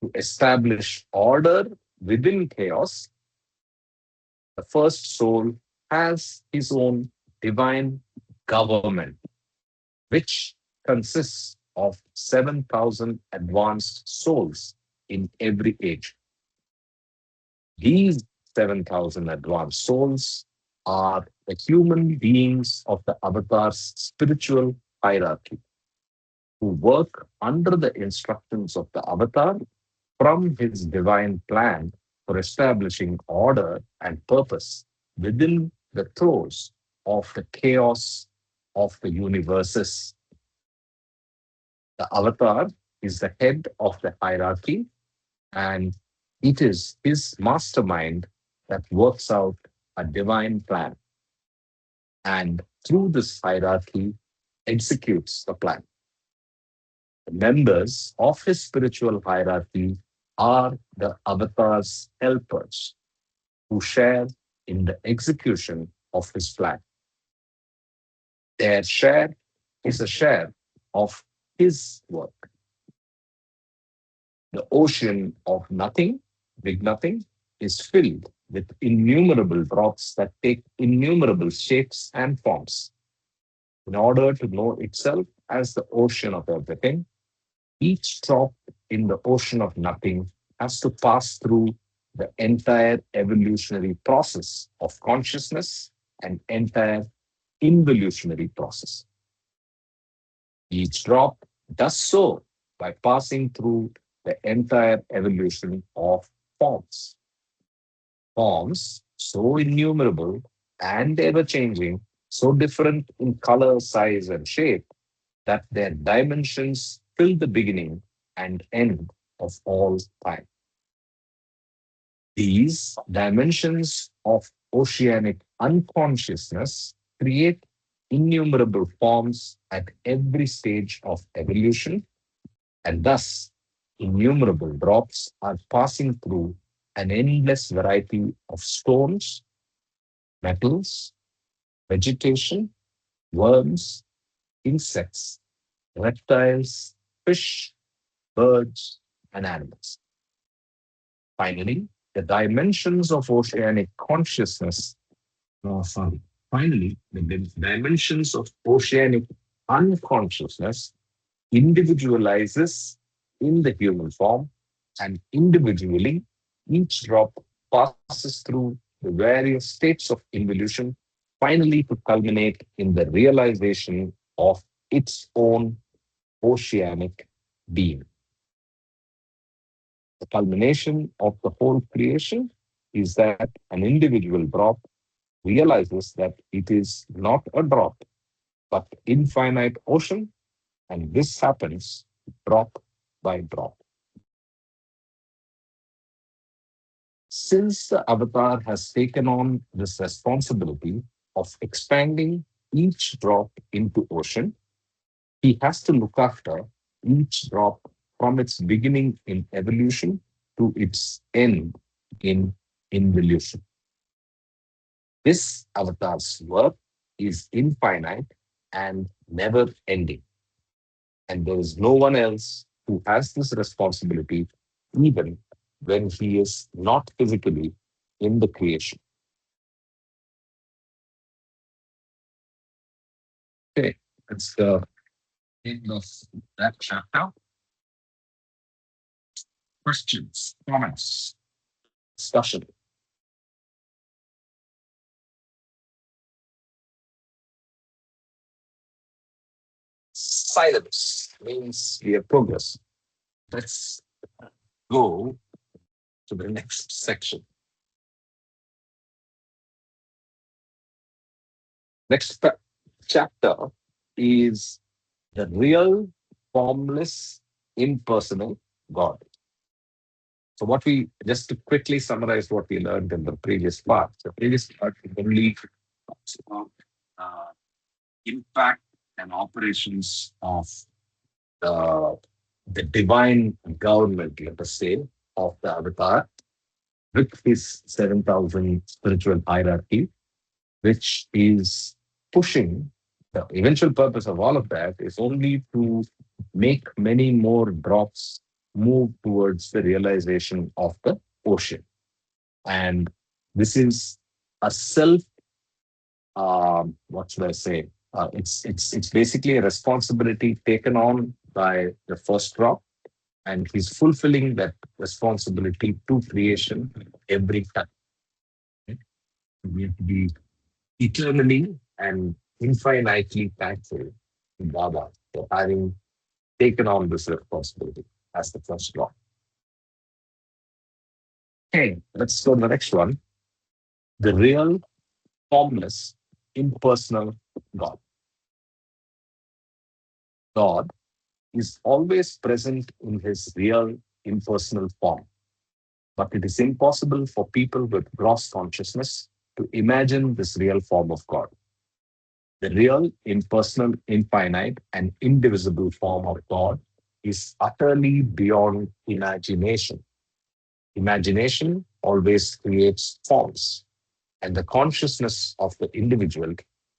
To establish order within chaos, the first soul has his own divine government, which consists of 7,000 advanced souls in every age. These 7,000 advanced souls are the human beings of the avatar's spiritual hierarchy who work under the instructions of the avatar from his divine plan for establishing order and purpose within the throes of the chaos of the universes. The avatar is the head of the hierarchy, and it is his mastermind that works out a divine plan. And through this hierarchy, executes the plan. The members of his spiritual hierarchy are the avatar's helpers who share in the execution of his plan. Their share is a share of his work. The ocean of nothing, big nothing, is filled with innumerable drops that take innumerable shapes and forms. In order to know itself as the ocean of everything, each drop in the ocean of nothing has to pass through the entire evolutionary process of consciousness and entire involutionary process. Each drop does so by passing through the entire evolution of forms. Forms so innumerable and ever changing, so different in color, size, and shape, that their dimensions fill the beginning and end of all time. These dimensions of oceanic unconsciousness create innumerable forms at every stage of evolution, and thus innumerable drops are passing through an endless variety of stones, metals, vegetation, worms, insects, reptiles, fish, birds, and animals. Finally, the dimensions of oceanic consciousness, sorry, finally, the dimensions of oceanic unconsciousness individualizes in the human form, and individually, each drop passes through the various states of involution, finally to culminate in the realization of its own oceanic being. The culmination of the whole creation is that an individual drop realizes that it is not a drop, but infinite ocean, and this happens drop by drop. Since the avatar has taken on this responsibility of expanding each drop into ocean, he has to look after each drop from its beginning in evolution to its end in involution. This avatar's work is infinite and never ending, and there is no one else who has this responsibility, even when he is not physically in the creation. Okay, that's the end of that chapter. Questions, comments, discussion. Silence means we have progress. Let's go to the next section. Next chapter is the real, formless, impersonal God. So, what we just to quickly summarize what we learned in the previous part. The previous part only talks about uh, impact and operations of the, the divine government, let us say, of the avatar with his 7,000 spiritual hierarchy, which is pushing the eventual purpose of all of that is only to make many more drops move towards the realization of the ocean. And this is a self, what should I say? It's basically a responsibility taken on by the first drop, and he's fulfilling that responsibility to creation every time. Right? We have to be eternally and infinitely thankful to Baba for having taken on this responsibility as the first law. Okay, let's go to the next one. The real, formless, impersonal God. God is always present in his real, impersonal form, but it is impossible for people with gross consciousness to imagine this real form of God. The real, impersonal, infinite, and indivisible form of God is utterly beyond imagination. Imagination always creates forms, and the consciousness of the individual,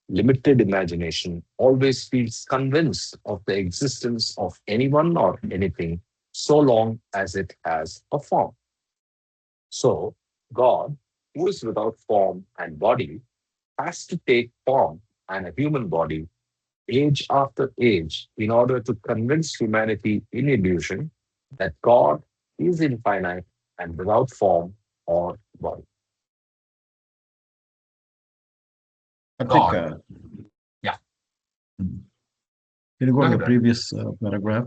limited imagination, always feels convinced of the existence of anyone or anything so long as it has a form. So, God, who is without form and body, has to take form and a human body age after age in order to convince humanity in illusion that God is infinite and without form or body. Karthik, God, yeah, can you go go to the ahead, Brad. previous paragraph?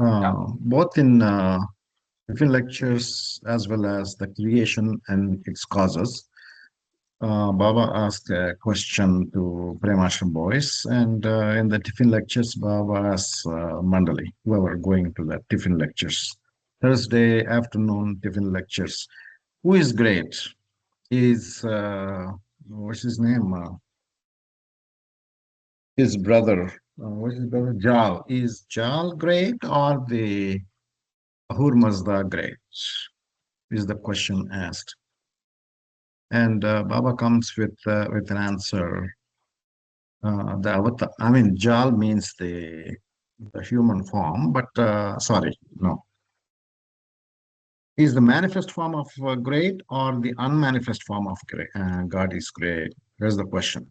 Yeah. Both in different lectures as well as the creation and its causes, Baba asked a question to Premashram boys, and in the tiffin lectures, Baba asked Mandali, whoever going to the tiffin lectures. Thursday afternoon tiffin lectures. Who is great? Is what's his name? His brother. What's his brother? Jal. Is Jal great or the Ahura great? Is the question asked. And Baba comes with an answer. The avatar, I mean, Jal means the human form, but sorry, no. Is the manifest form of great or the unmanifest form of God is great? Here's the question.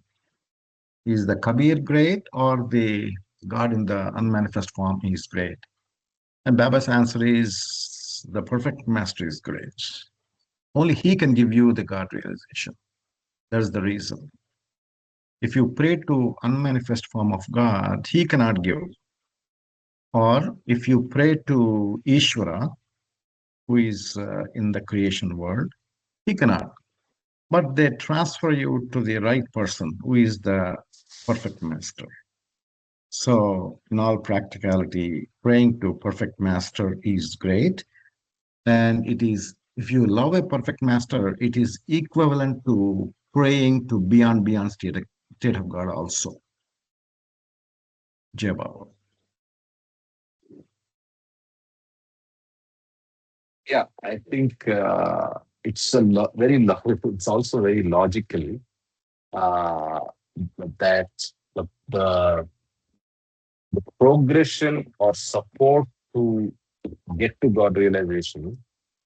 Is the Kabir great or the God in the unmanifest form is great? And Baba's answer is the perfect master is great. Only he can give you the God realization. That's the reason. If you pray to unmanifest form of God, he cannot give. Or if you pray to Ishvara, who is in the creation world. He cannot. But they transfer you to the right person, who is the perfect master. So, in all practicality, praying to perfect master is great. And it is, if you love a perfect master, it is equivalent to praying to beyond state of God also. Jai Baba. Yeah, I think it's it's also very logical uh, that the progression or support to get to God realization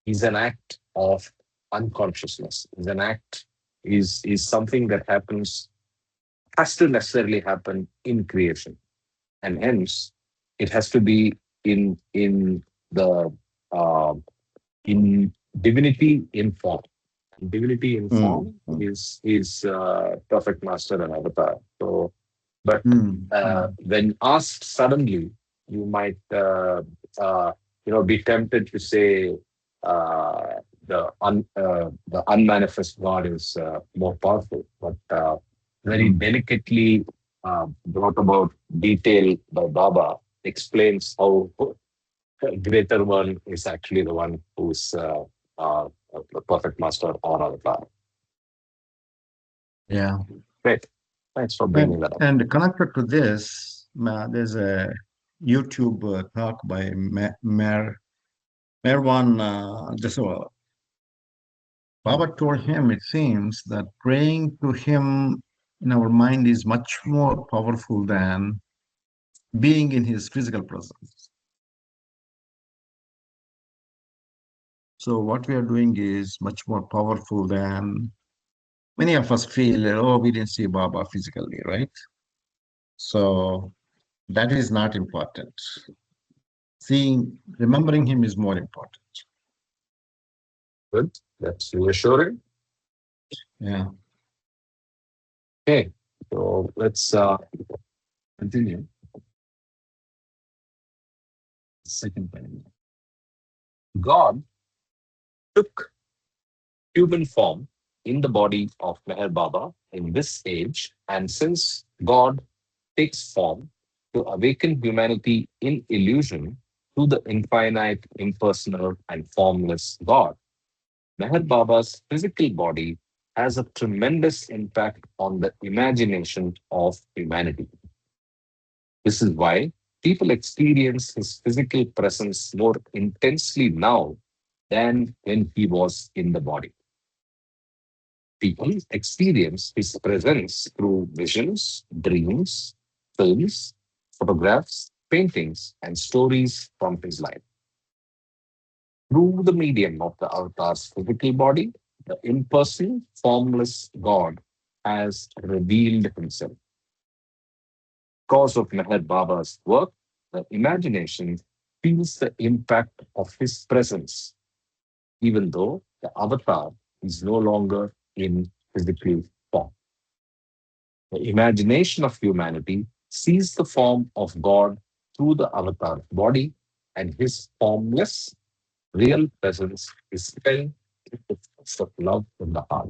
is an act of unconsciousness. Is an act is something that happens has to necessarily happen in creation, and hence it has to be in the uh, in divinity in form. Divinity in Mm, form mm, is perfect master and avatar. So, but mm. when asked suddenly, you might uh, be tempted to say the unmanifest God is more powerful, but very Mm. delicately brought about detail by Baba explains how greater one is actually the one who's the perfect master or avatar. Yeah. Great. Thanks for bringing that up. And connected to this, there's a YouTube talk by Merwan Jaswal. Baba told him it seems that praying to him in our mind is much more powerful than being in his physical presence. So what we are doing is much more powerful than many of us feel, oh, we didn't see Baba physically, right? So that is not important. Remembering him is more important. Good. That's reassuring. Yeah. Okay. So let's continue. Second thing. God took human form in the body of Meher Baba in this age, and since God takes form to awaken humanity in illusion to the infinite, impersonal, and formless God, Meher Baba's physical body has a tremendous impact on the imagination of humanity. This is why people experience his physical presence more intensely now than when he was in the body. People experience his presence through visions, dreams, films, photographs, paintings, and stories from his life. Through the medium of the avatar's physical body, the impersonal, formless God has revealed himself. Because of Meher Baba's work, the imagination feels the impact of his presence, even though the avatar is no longer in physical form. The imagination of humanity sees the form of God through the avatar's body, and his formless, real presence is felt with the force of love in the heart.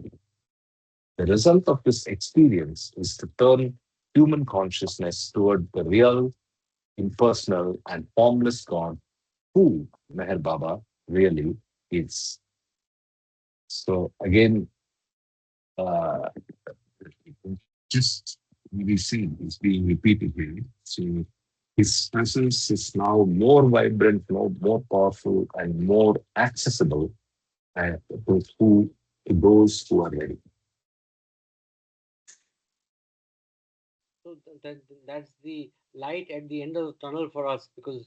The result of this experience is to turn human consciousness toward the real, impersonal, and formless God who Meher Baba really is. So again, uh, just we see it's being repeated here. So his presence is now more vibrant, more powerful, and more accessible to those who are ready. So that's the light at the end of the tunnel for us, because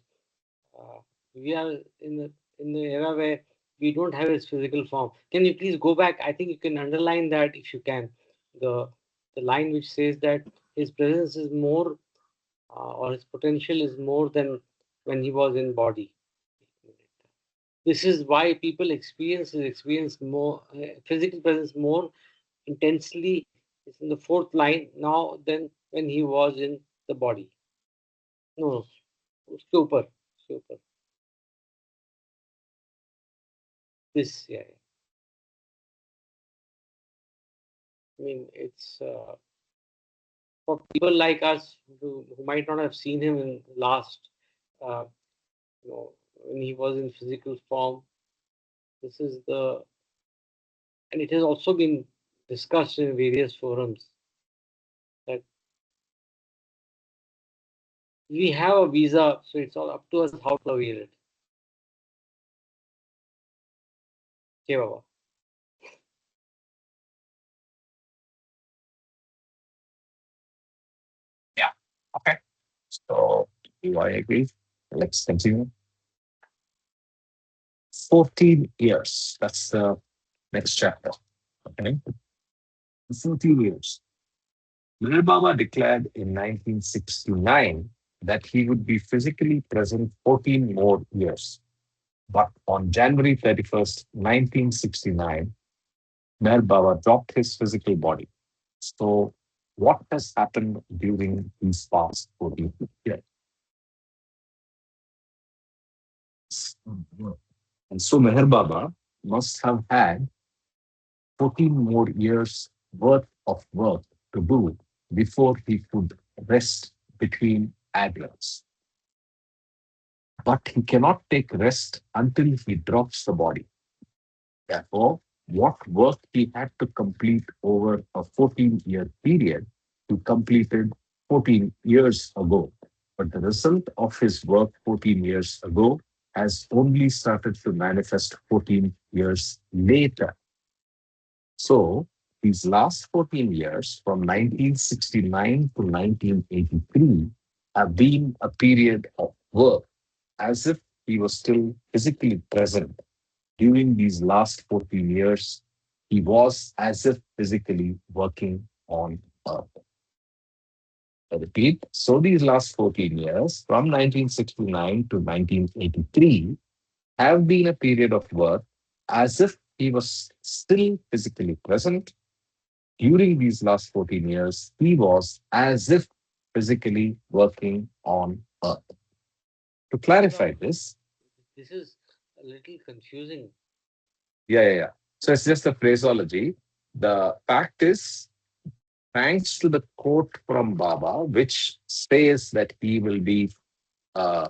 uh, we are in the era where we don't have his physical form. Can you please go back? I think you can underline that if you can. The the line which says that his presence is more, or his potential is more than when he was in body. This is why people experience his experience more, physical presence more intensely. It's in the fourth line now than when he was in the body. No, no, उसके ऊपर. this. Yeah, I mean, it's for people like us who might not have seen him in last, uh, when he was in physical form. This is the, and it has also been discussed in various forums that we have a visa, so it's all up to us how to avail it. Okay, Baba. Yeah. Okay. So do I agree? Let's continue. 14 years. That's the next chapter. Okay. 14 years. Meher Baba declared in 1969 that he would be physically present 14 more years. But on January 31st, 1969, Meher Baba dropped his physical body. So, what has happened during these past 14 years? And so, Meher Baba must have had 14 more years worth of work to do before he could rest between adults. But he cannot take rest until he drops the body. Therefore, what work he had to complete over a 14-year period, he completed 14 years ago. But the result of his work 14 years ago has only started to manifest 14 years later. So, these last 14 years, from 1969 to 1983, have been a period of work as if he was still physically present. During these last 14 years, he was as if physically working on Earth. I repeat, so these last 14 years, from 1969 to 1983, have been a period of work as if he was still physically present. During these last 14 years, he was as if physically working on Earth. To clarify this, This is a little confusing. yeah. So it's just a phraseology. The fact is, thanks to the quote from Baba, which says that he will be uh,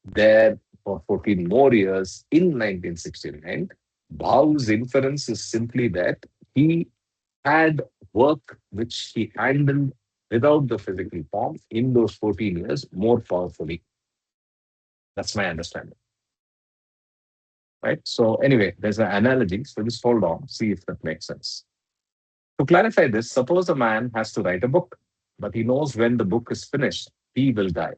there for 14 more years in 1969, Bhau's inference is simply that he had work which he handled without the physical form in those 14 years more powerfully. That's my understanding. Right. So, anyway, there's an analogy. So, just hold on, see if that makes sense. To clarify this, suppose a man has to write a book, but he knows when the book is finished, he will die.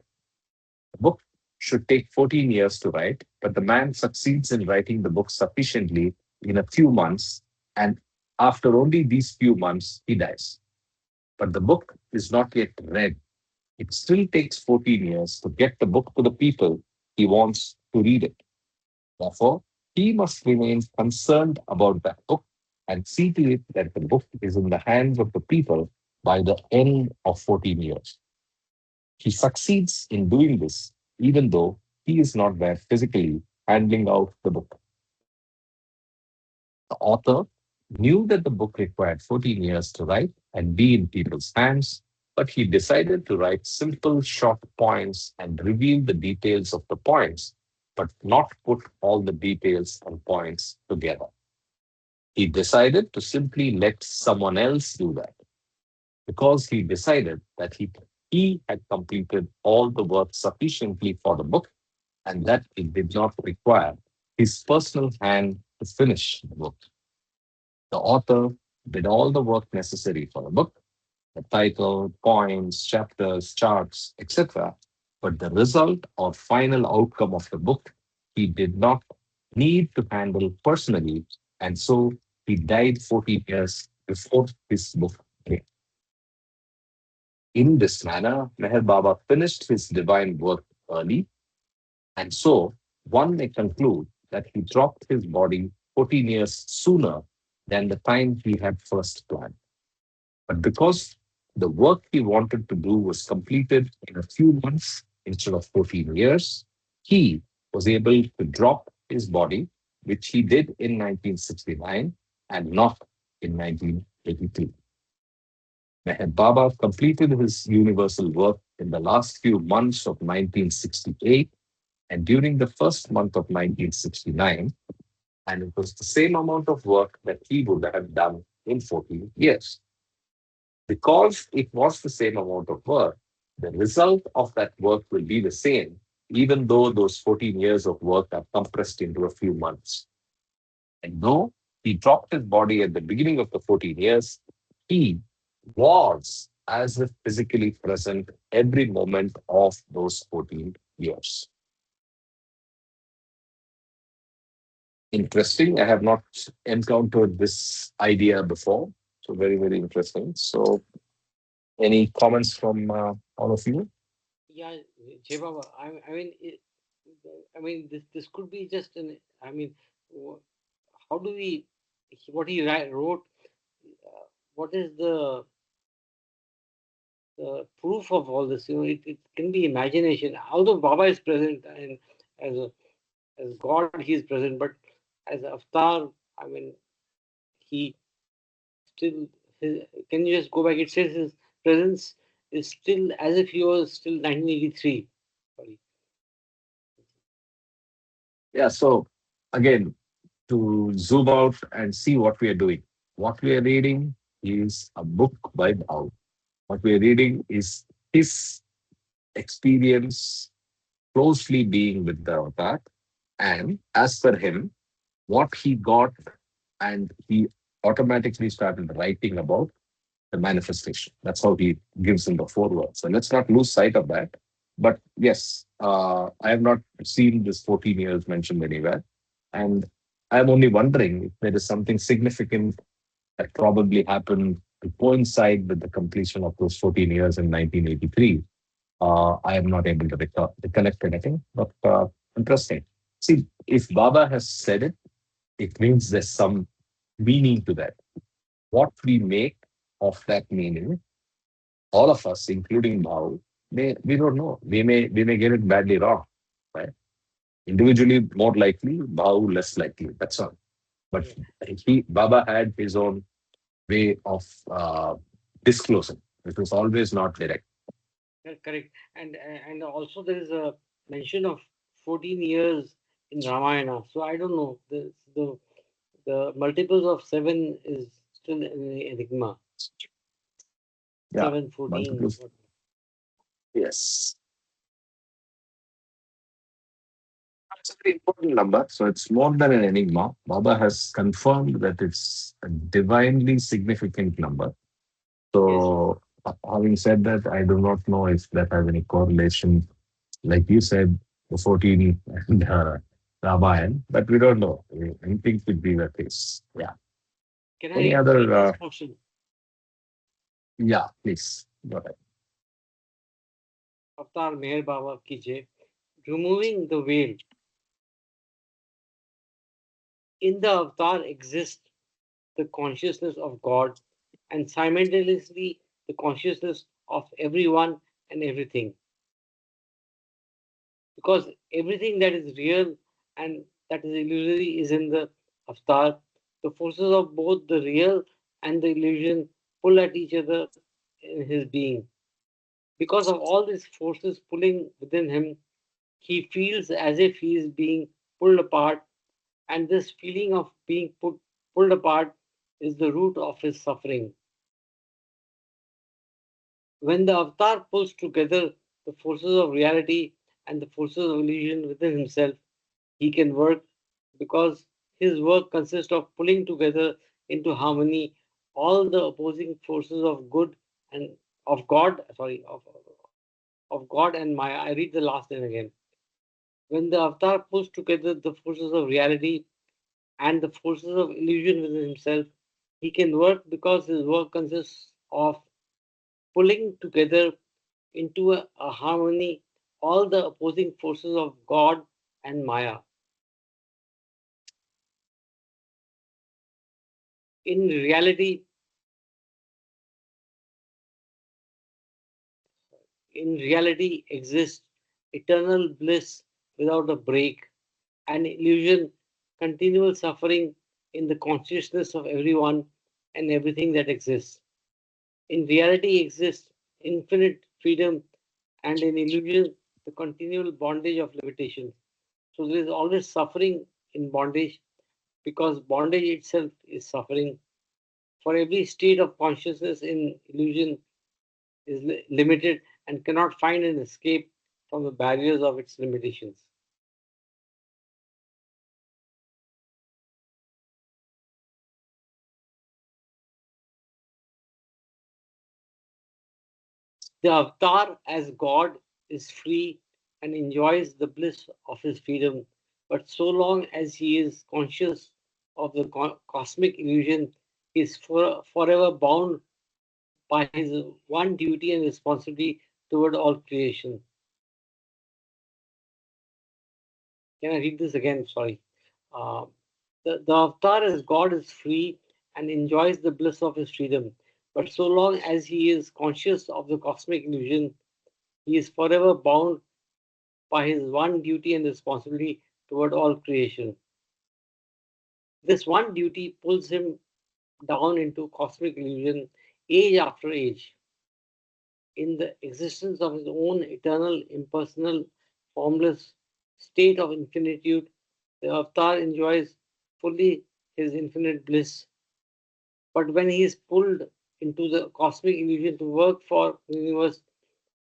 The book should take 14 years to write, but the man succeeds in writing the book sufficiently in a few months, and after only these few months, he dies. But the book is not yet read. It still takes 14 years to get the book to the people he wants to read it. Therefore, he must remain concerned about that book and see to it that the book is in the hands of the people by the end of 14 years. He succeeds in doing this, even though he is not there physically handing out the book. The author knew that the book required 14 years to write and be in people's hands, but he decided to write simple, short points and reveal the details of the points, but not put all the details and points together. He decided to simply let someone else do that because he decided that he had completed all the work sufficiently for the book and that it did not require his personal hand to finish the book. The author did all the work necessary for the book, the title, points, chapters, charts, etc. But the result or final outcome of the book he did not need to handle personally, and so he died 14 years before his book came. In this manner, Meher Baba finished his divine work early, and so one may conclude that he dropped his body 14 years sooner than the time he had first planned. But because the work he wanted to do was completed in a few months instead of 14 years, he was able to drop his body which he did in 1969 and not in 1983. Meher Baba completed his universal work in the last few months of 1968 and during the first month of 1969, and it was the same amount of work that he would have done in 14 years. Because it was the same amount of work, the result of that work will be the same, even though those 14 years of work are compressed into a few months. And though he dropped his body at the beginning of the 14 years, he was as if physically present every moment of those 14 years. Interesting. I have not encountered this idea before. So, very, very interesting. So, any comments from all of you? Yeah, Jay Baba. I mean, this could be just an. I mean, how do we? What he wrote. What is the proof of all this? It can be imagination. Although Baba is present and as a, as God, he is present, but as Avatar, I mean, he still. Can you just go back? It says his presence is still as if he was still 1983. Sorry. Yeah. So, again, to zoom out and see what we are doing. What we are reading is a book by Bhau. What we are reading is his experience closely being with the avatar. And as per him, what he got, and he automatically started writing about the manifestation. That's how he gives in the four words. So let's not lose sight of that. But yes, I have not seen this 14 years mentioned anywhere. And I'm only wondering if there is something significant that probably happened to coincide with the completion of those 14 years in 1983. I am not able to recollect anything, but interesting. See, if Baba has said it, it means there's some meaning to that. What we make of that meaning, all of us, including Bhau, we don't know. We may get it badly wrong, right? Individually, more likely, Bhau less likely. That's all. But Yeah. Baba had his own way of disclosing. It was always not direct. Correct. And also there is a mention of 14 years in Ramayana. So I don't know. The multiples of seven is still an enigma. Yeah, 7, 14. multiples. Yes. It's a very important number. So it's more than an enigma. Baba has confirmed that it's a divinely significant number. Yes. So, having said that, I do not know if that has any correlation, like you said, the 14 and Ramayana, but we don't know. Anything could be the case. Yeah. Can Any I read other? this portion? Yeah, please. Go ahead. Avatar Meher Baba ki Jai. Removing the veil. In the avatar exists the consciousness of God and simultaneously the consciousness of everyone and everything. Because everything that is real and that is illusory is in the avatar. The forces of both the real and the illusion pull at each other in his being. Because of all these forces pulling within him, he feels as if he is being pulled apart, and this feeling of being pulled apart is the root of his suffering. When the avatar pulls together the forces of reality and the forces of illusion within himself, he can work because his work consists of pulling together into harmony all the opposing forces of good and of God, sorry, of God and Maya. I read the last line again. When the avatar pulls together the forces of reality and the forces of illusion within himself, he can work because his work consists of pulling together into a harmony all the opposing forces of God and Maya. In reality, exists eternal bliss without a break, an illusion continual suffering in the consciousness of everyone and everything that exists. In reality exists infinite freedom, and in illusion, the continual bondage of limitation. So there is always suffering in bondage because bondage itself is suffering. For every state of consciousness in illusion is limited and cannot find an escape from the barriers of its limitations. The avatar as God is free and enjoys the bliss of his freedom, but so long as he is conscious of the cosmic illusion, he is forever bound by his one duty and responsibility toward all creation. Can I read this again? Sorry. Uh, the avatar as God is free and enjoys the bliss of his freedom, but so long as he is conscious of the cosmic illusion, he is forever bound by his one duty and responsibility toward all creation. This one duty pulls him down into cosmic illusion age after age. In the existence of his own eternal, impersonal, formless state of infinitude, the avatar enjoys fully his infinite bliss. But when he is pulled into the cosmic illusion to work for the universe,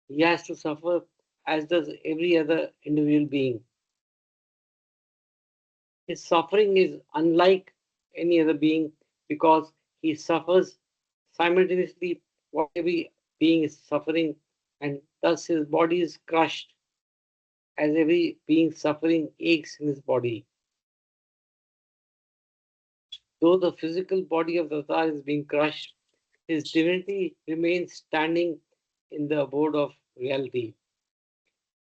he has to suffer as does every other individual being. His suffering is unlike any other being because he suffers simultaneously what every being is suffering, and thus his body is crushed as every being suffering aches in his body. Though the physical body of the avatar is being crushed, his divinity remains standing in the abode of reality.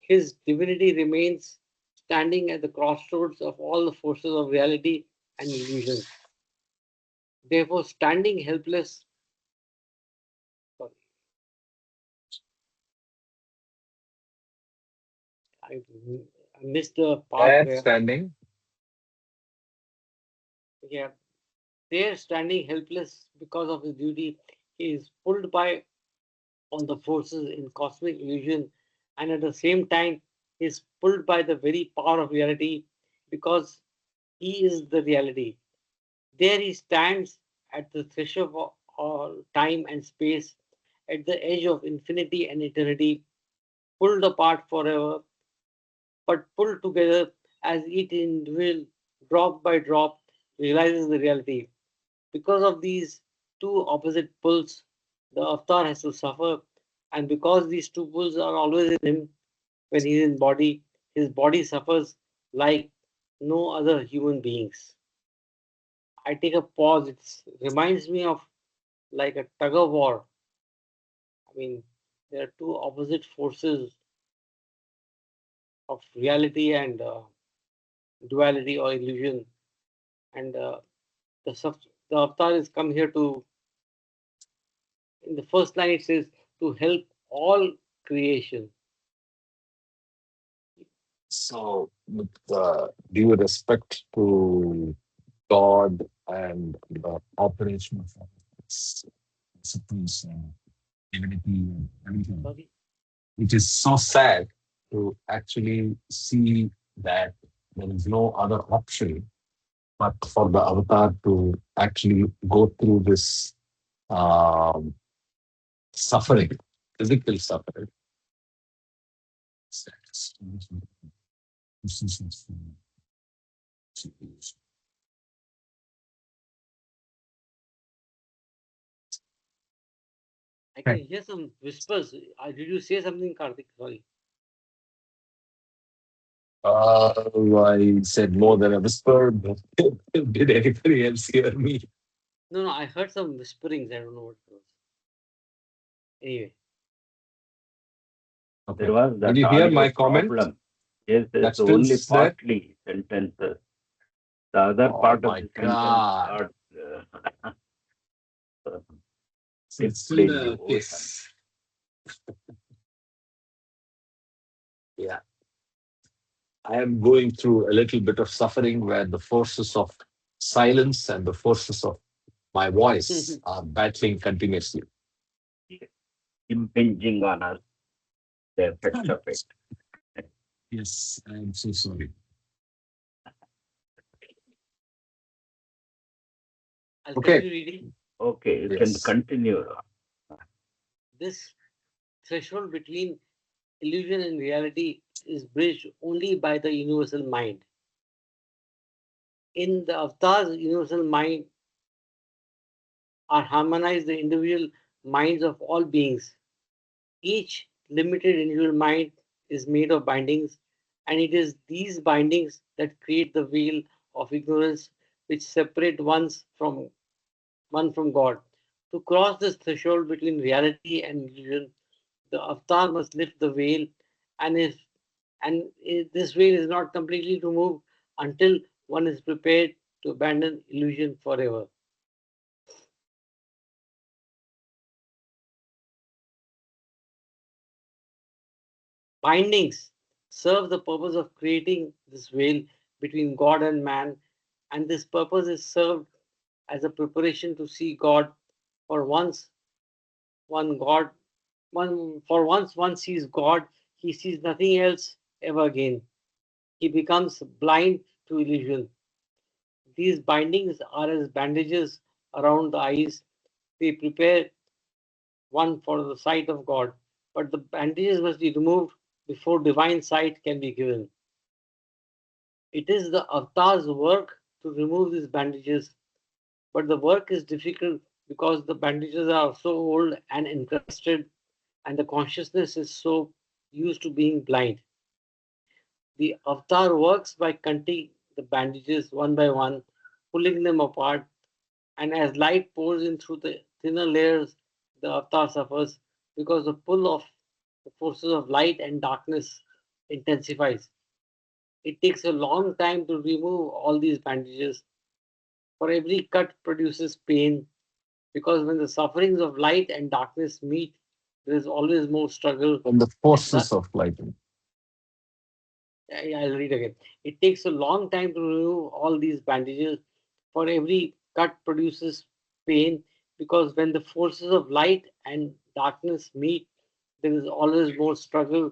His divinity remains standing at the crossroads of all the forces of reality and illusion. Therefore, standing helpless, sorry, I, I missed the part Where where, standing? yeah, there standing helpless because of his duty, he is pulled by all the forces in cosmic illusion, and at the same time, he is pulled by the very power of reality because he is the reality. There he stands at the threshold of all time and space, at the edge of infinity and eternity, pulled apart forever, but pulled together as each individual, drop by drop, realizes the reality. Because of these two opposite pulls, the avatar has to suffer, and because these two pulls are always in him when he is in body, his body suffers like no other human beings. I take a pause. It reminds me of like a tug of war. I mean, there are two opposite forces of reality and duality or illusion, and the avatar is come here to. In the first line, it says to help all creation. So, with due respect to God and the operation of its principles and divinity and everything, Sorry. it is so sad to actually see that there is no other option but for the avatar to actually go through this um, suffering, physical suffering. I can hear some whispers. Did you say something, Karthik? Sorry. I said more than a whisper, but did anybody else hear me? No, no, I heard some whisperings. I don't know what it was. Anyway, Okay. There was Did that you hear audio my comment? problem. Yes, yes, That's still only there? partly sentences. The other Oh part of my the sentence God. got So dipped it's still in the the ocean. case. Yeah. I am going through a little bit of suffering where the forces of silence and the forces of my voice are battling continuously. Impinging on us, the effect of it. Yes, I am so sorry. I'll Okay. continue reading. Okay, you can Yes. continue. This threshold between illusion and reality is bridged only by the universal mind. In the avatar's universal mind are harmonized the individual minds of all beings. Each limited individual mind is made of bindings, and it is these bindings that create the veil of ignorance which separate one from God. To cross this threshold between reality and illusion, the avatar must lift the veil, and if this veil is not completely removed until one is prepared to abandon illusion forever. Bindings serve the purpose of creating this veil between God and man, and this purpose is served as a preparation to see God. For once one God once one sees God, he sees nothing else ever again. He becomes blind to illusion. These bindings are as bandages around the eyes. They prepare one for the sight of God. But the bandages must be removed before divine sight can be given. It is the avatar's work to remove these bandages, but the work is difficult because the bandages are so old and encrusted, and the consciousness is so used to being blind. The avatar works by cutting the bandages one by one, pulling them apart, and as light pours in through the thinner layers, the avatar suffers because the pull of the forces of light and darkness intensifies. It takes a long time to remove all these bandages, for every cut produces pain, because when the sufferings of light and darkness meet, there is always more struggle, And the and forces thus, of light. I'll read again. It takes a long time to remove all these bandages, for every cut produces pain, because when the forces of light and darkness meet, there is always more struggle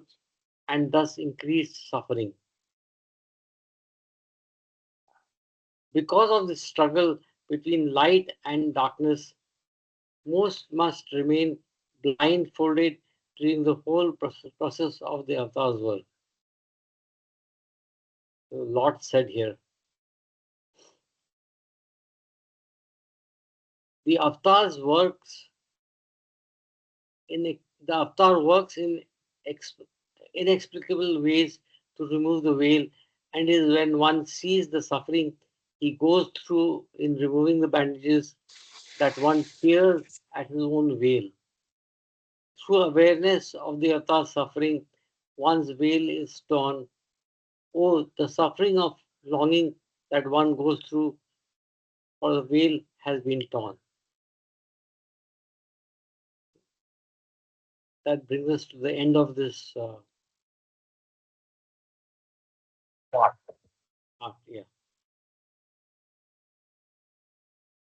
and thus increased suffering. Because of this struggle between light and darkness, most must remain blindfolded during the whole process of the avatar's work. A lot said here. The avatar's works in the avatar works in inexplicable ways to remove the veil, and is when one sees the suffering he goes through in removing the bandages that one tears at his own veil. Through awareness of the avatar's suffering, one's veil is torn. Oh, the suffering of longing that one goes through, for the veil has been torn. That brings us to the end of this Part. part. Yeah.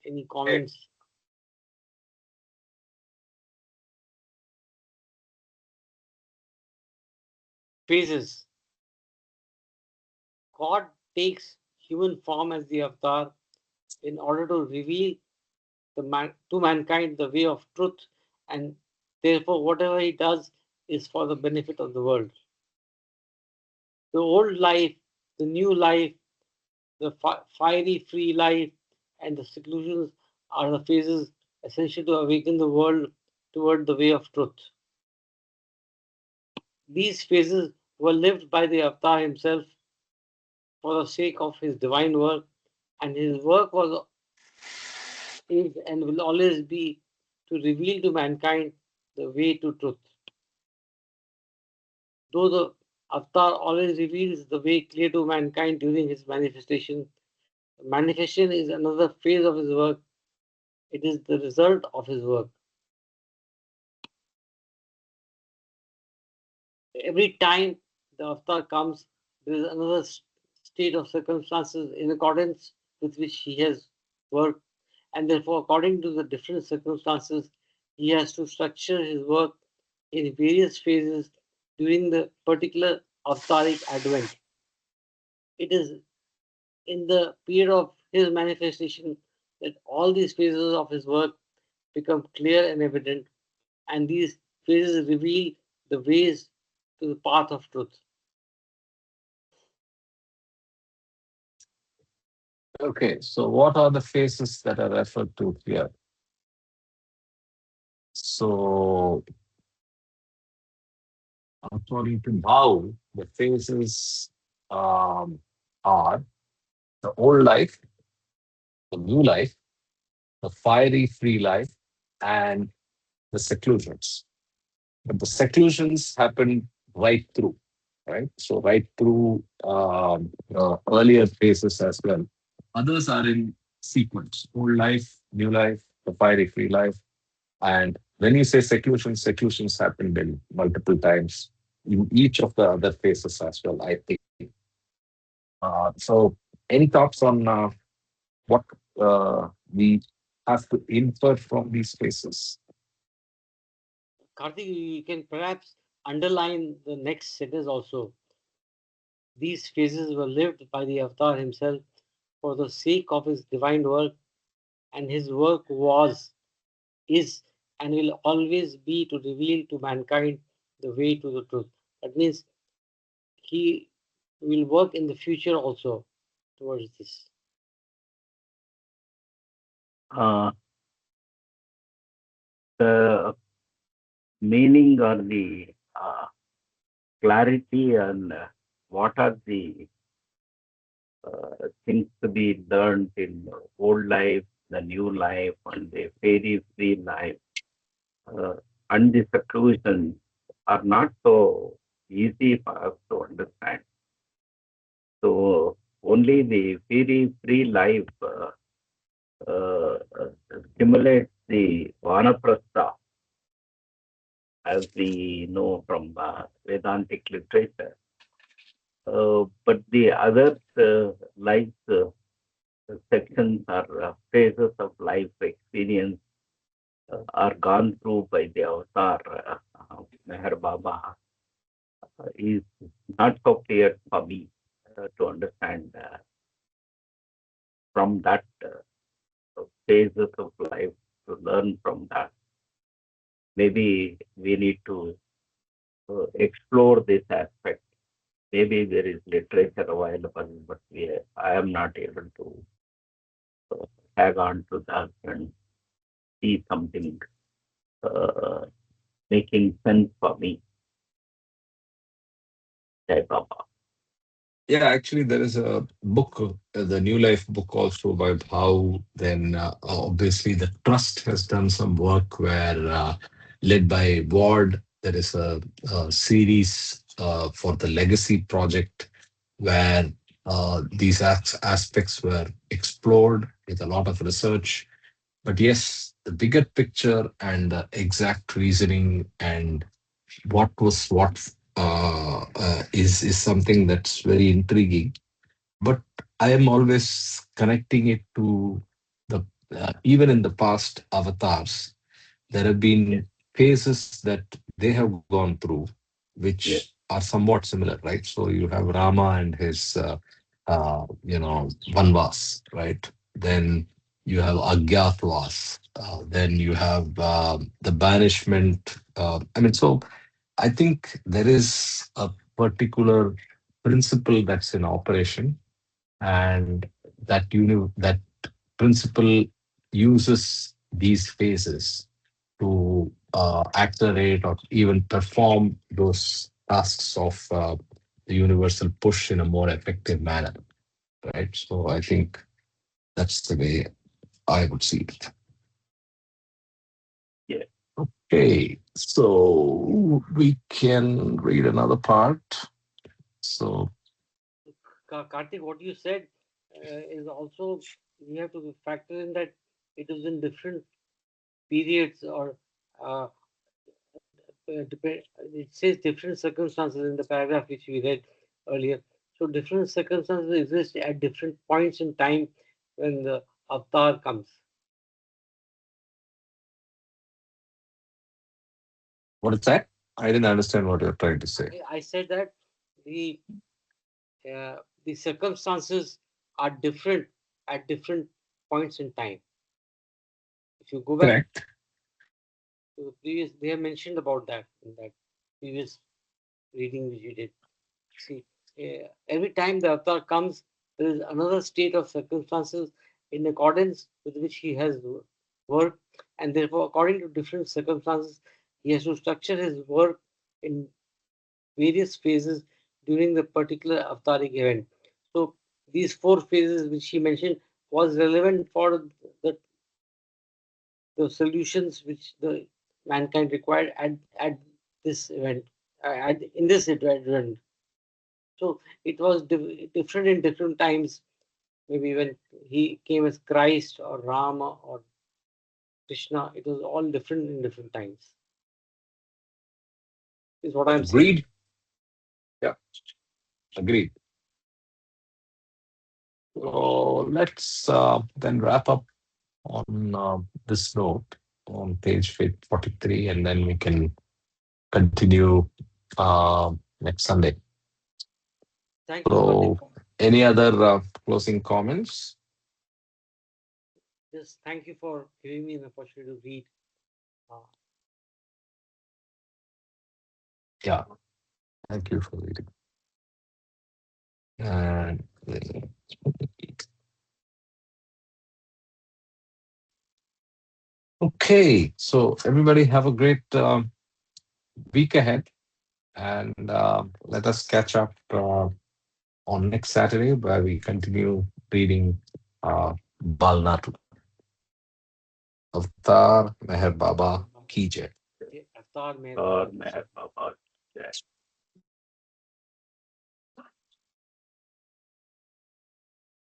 Any Okay. comments? Phases. God takes human form as the avatar in order to reveal to mankind the way of truth, and therefore, whatever he does is for the benefit of the world. The old life, the new life, the fiery free life, and the seclusions are the phases essential to awaken the world toward the way of truth. These phases were lived by the avatar himself for the sake of his divine work, and his work was is and will always be to reveal to mankind the way to truth. Though the avatar always reveals the way clear to mankind during his manifestation, manifestation is another phase of his work. It is the result of his work. Every time the avatar comes, there is another state of circumstances in accordance with which he has worked, and therefore, according to the different circumstances, he has to structure his work in various phases during the particular avataric advent. It is in the period of his manifestation that all these phases of his work become clear and evident, and these phases reveal the ways to the path of truth. Okay, so what are the phases that are referred to here? So, according to Bhau, the phases are the old life, the new life, the fiery free life, and the seclusions. But the seclusions happen right through, right? So right through earlier phases as well. Others are in sequence: old life, new life, the fiery free life, and when you say seclusions, seclusions happen in multiple times in each of the other phases as well. I think. So, any thoughts on what we have to infer from these phases? Karthik, you can perhaps underline the next sentence also. These phases were lived by the Avatar himself for the sake of his divine work, and his work was, is, and will always be to reveal to mankind the way to the truth. That means he will work in the future also towards this. Uh, the meaning or the clarity and what are the things to be learned in the old life, the new life, and the fairy free life, uh, and the seclusion are not so easy for us to understand. So only the fairy free life uh, uh, stimulates the vanaprastha, as we know from Vedantic literature. But the other life sections or phases of life experience are gone through by the avatar Meher Baba is not so clear for me to understand from that phases of life to learn from that. Maybe we need to explore this aspect. Maybe there is literature available, but I am not able to uh, tag on to that and see something uh, making sense for me. Jai Baba. Yeah, actually, there is a book, the New Life book, also by Bhau. Then, obviously, the trust has done some work where, led by Ward, there is a series for the Legacy Project where these aspects were explored with a lot of research. But yes, the bigger picture and the exact reasoning and what was what is something that's very intriguing. But I am always connecting it to the even in the past avatars, there have Yes, been phases that they have gone through, which yes, are somewhat similar, right? So you have Rama and his Vanvas, right? Then you have Agyatvas. Then you have the banishment. I mean, so I think there is a particular principle that's in operation, and that principle uses these phases to accelerate or even perform those tasks of the universal push in a more effective manner, right? So I think that's the way I would see it. yes. Okay, so we can read another part. So Karthik, what you said is also, we have to factor in that it is in different periods or uh, it says different circumstances in the paragraph which we read earlier. So different circumstances exist at different points in time when the avatar comes. What is that? I didn't understand what you're trying to say. I said that the the circumstances are different at different points in time. If you go back Correct. to the previous, they have mentioned about that in that previous reading which you did. See, every time the avatar comes, there is another state of circumstances in accordance with which he has worked, and therefore, according to different circumstances, he has to structure his work in various phases during the particular avataric event. So, these four phases which he mentioned was relevant for the, the solutions which the mankind required at this event, in this event. So it was different in different times. Maybe when he came as Christ or Rama or Krishna, it was all different in different times. Is what I'm saying. Agreed. Yeah, agreed. So let's then wrap up on this note on page 43, and then we can continue next Sunday. Thank you, Karthik. So, any other closing comments? Just thank you for giving me an opportunity to read. Uh, Yeah, thank you for reading. And okay, so everybody have a great week ahead, and let us catch up on next Saturday where we continue reading Balnatu. Avtar Meher Baba Ki Jai. Avatar Meher और Baba. मैं बाबा जय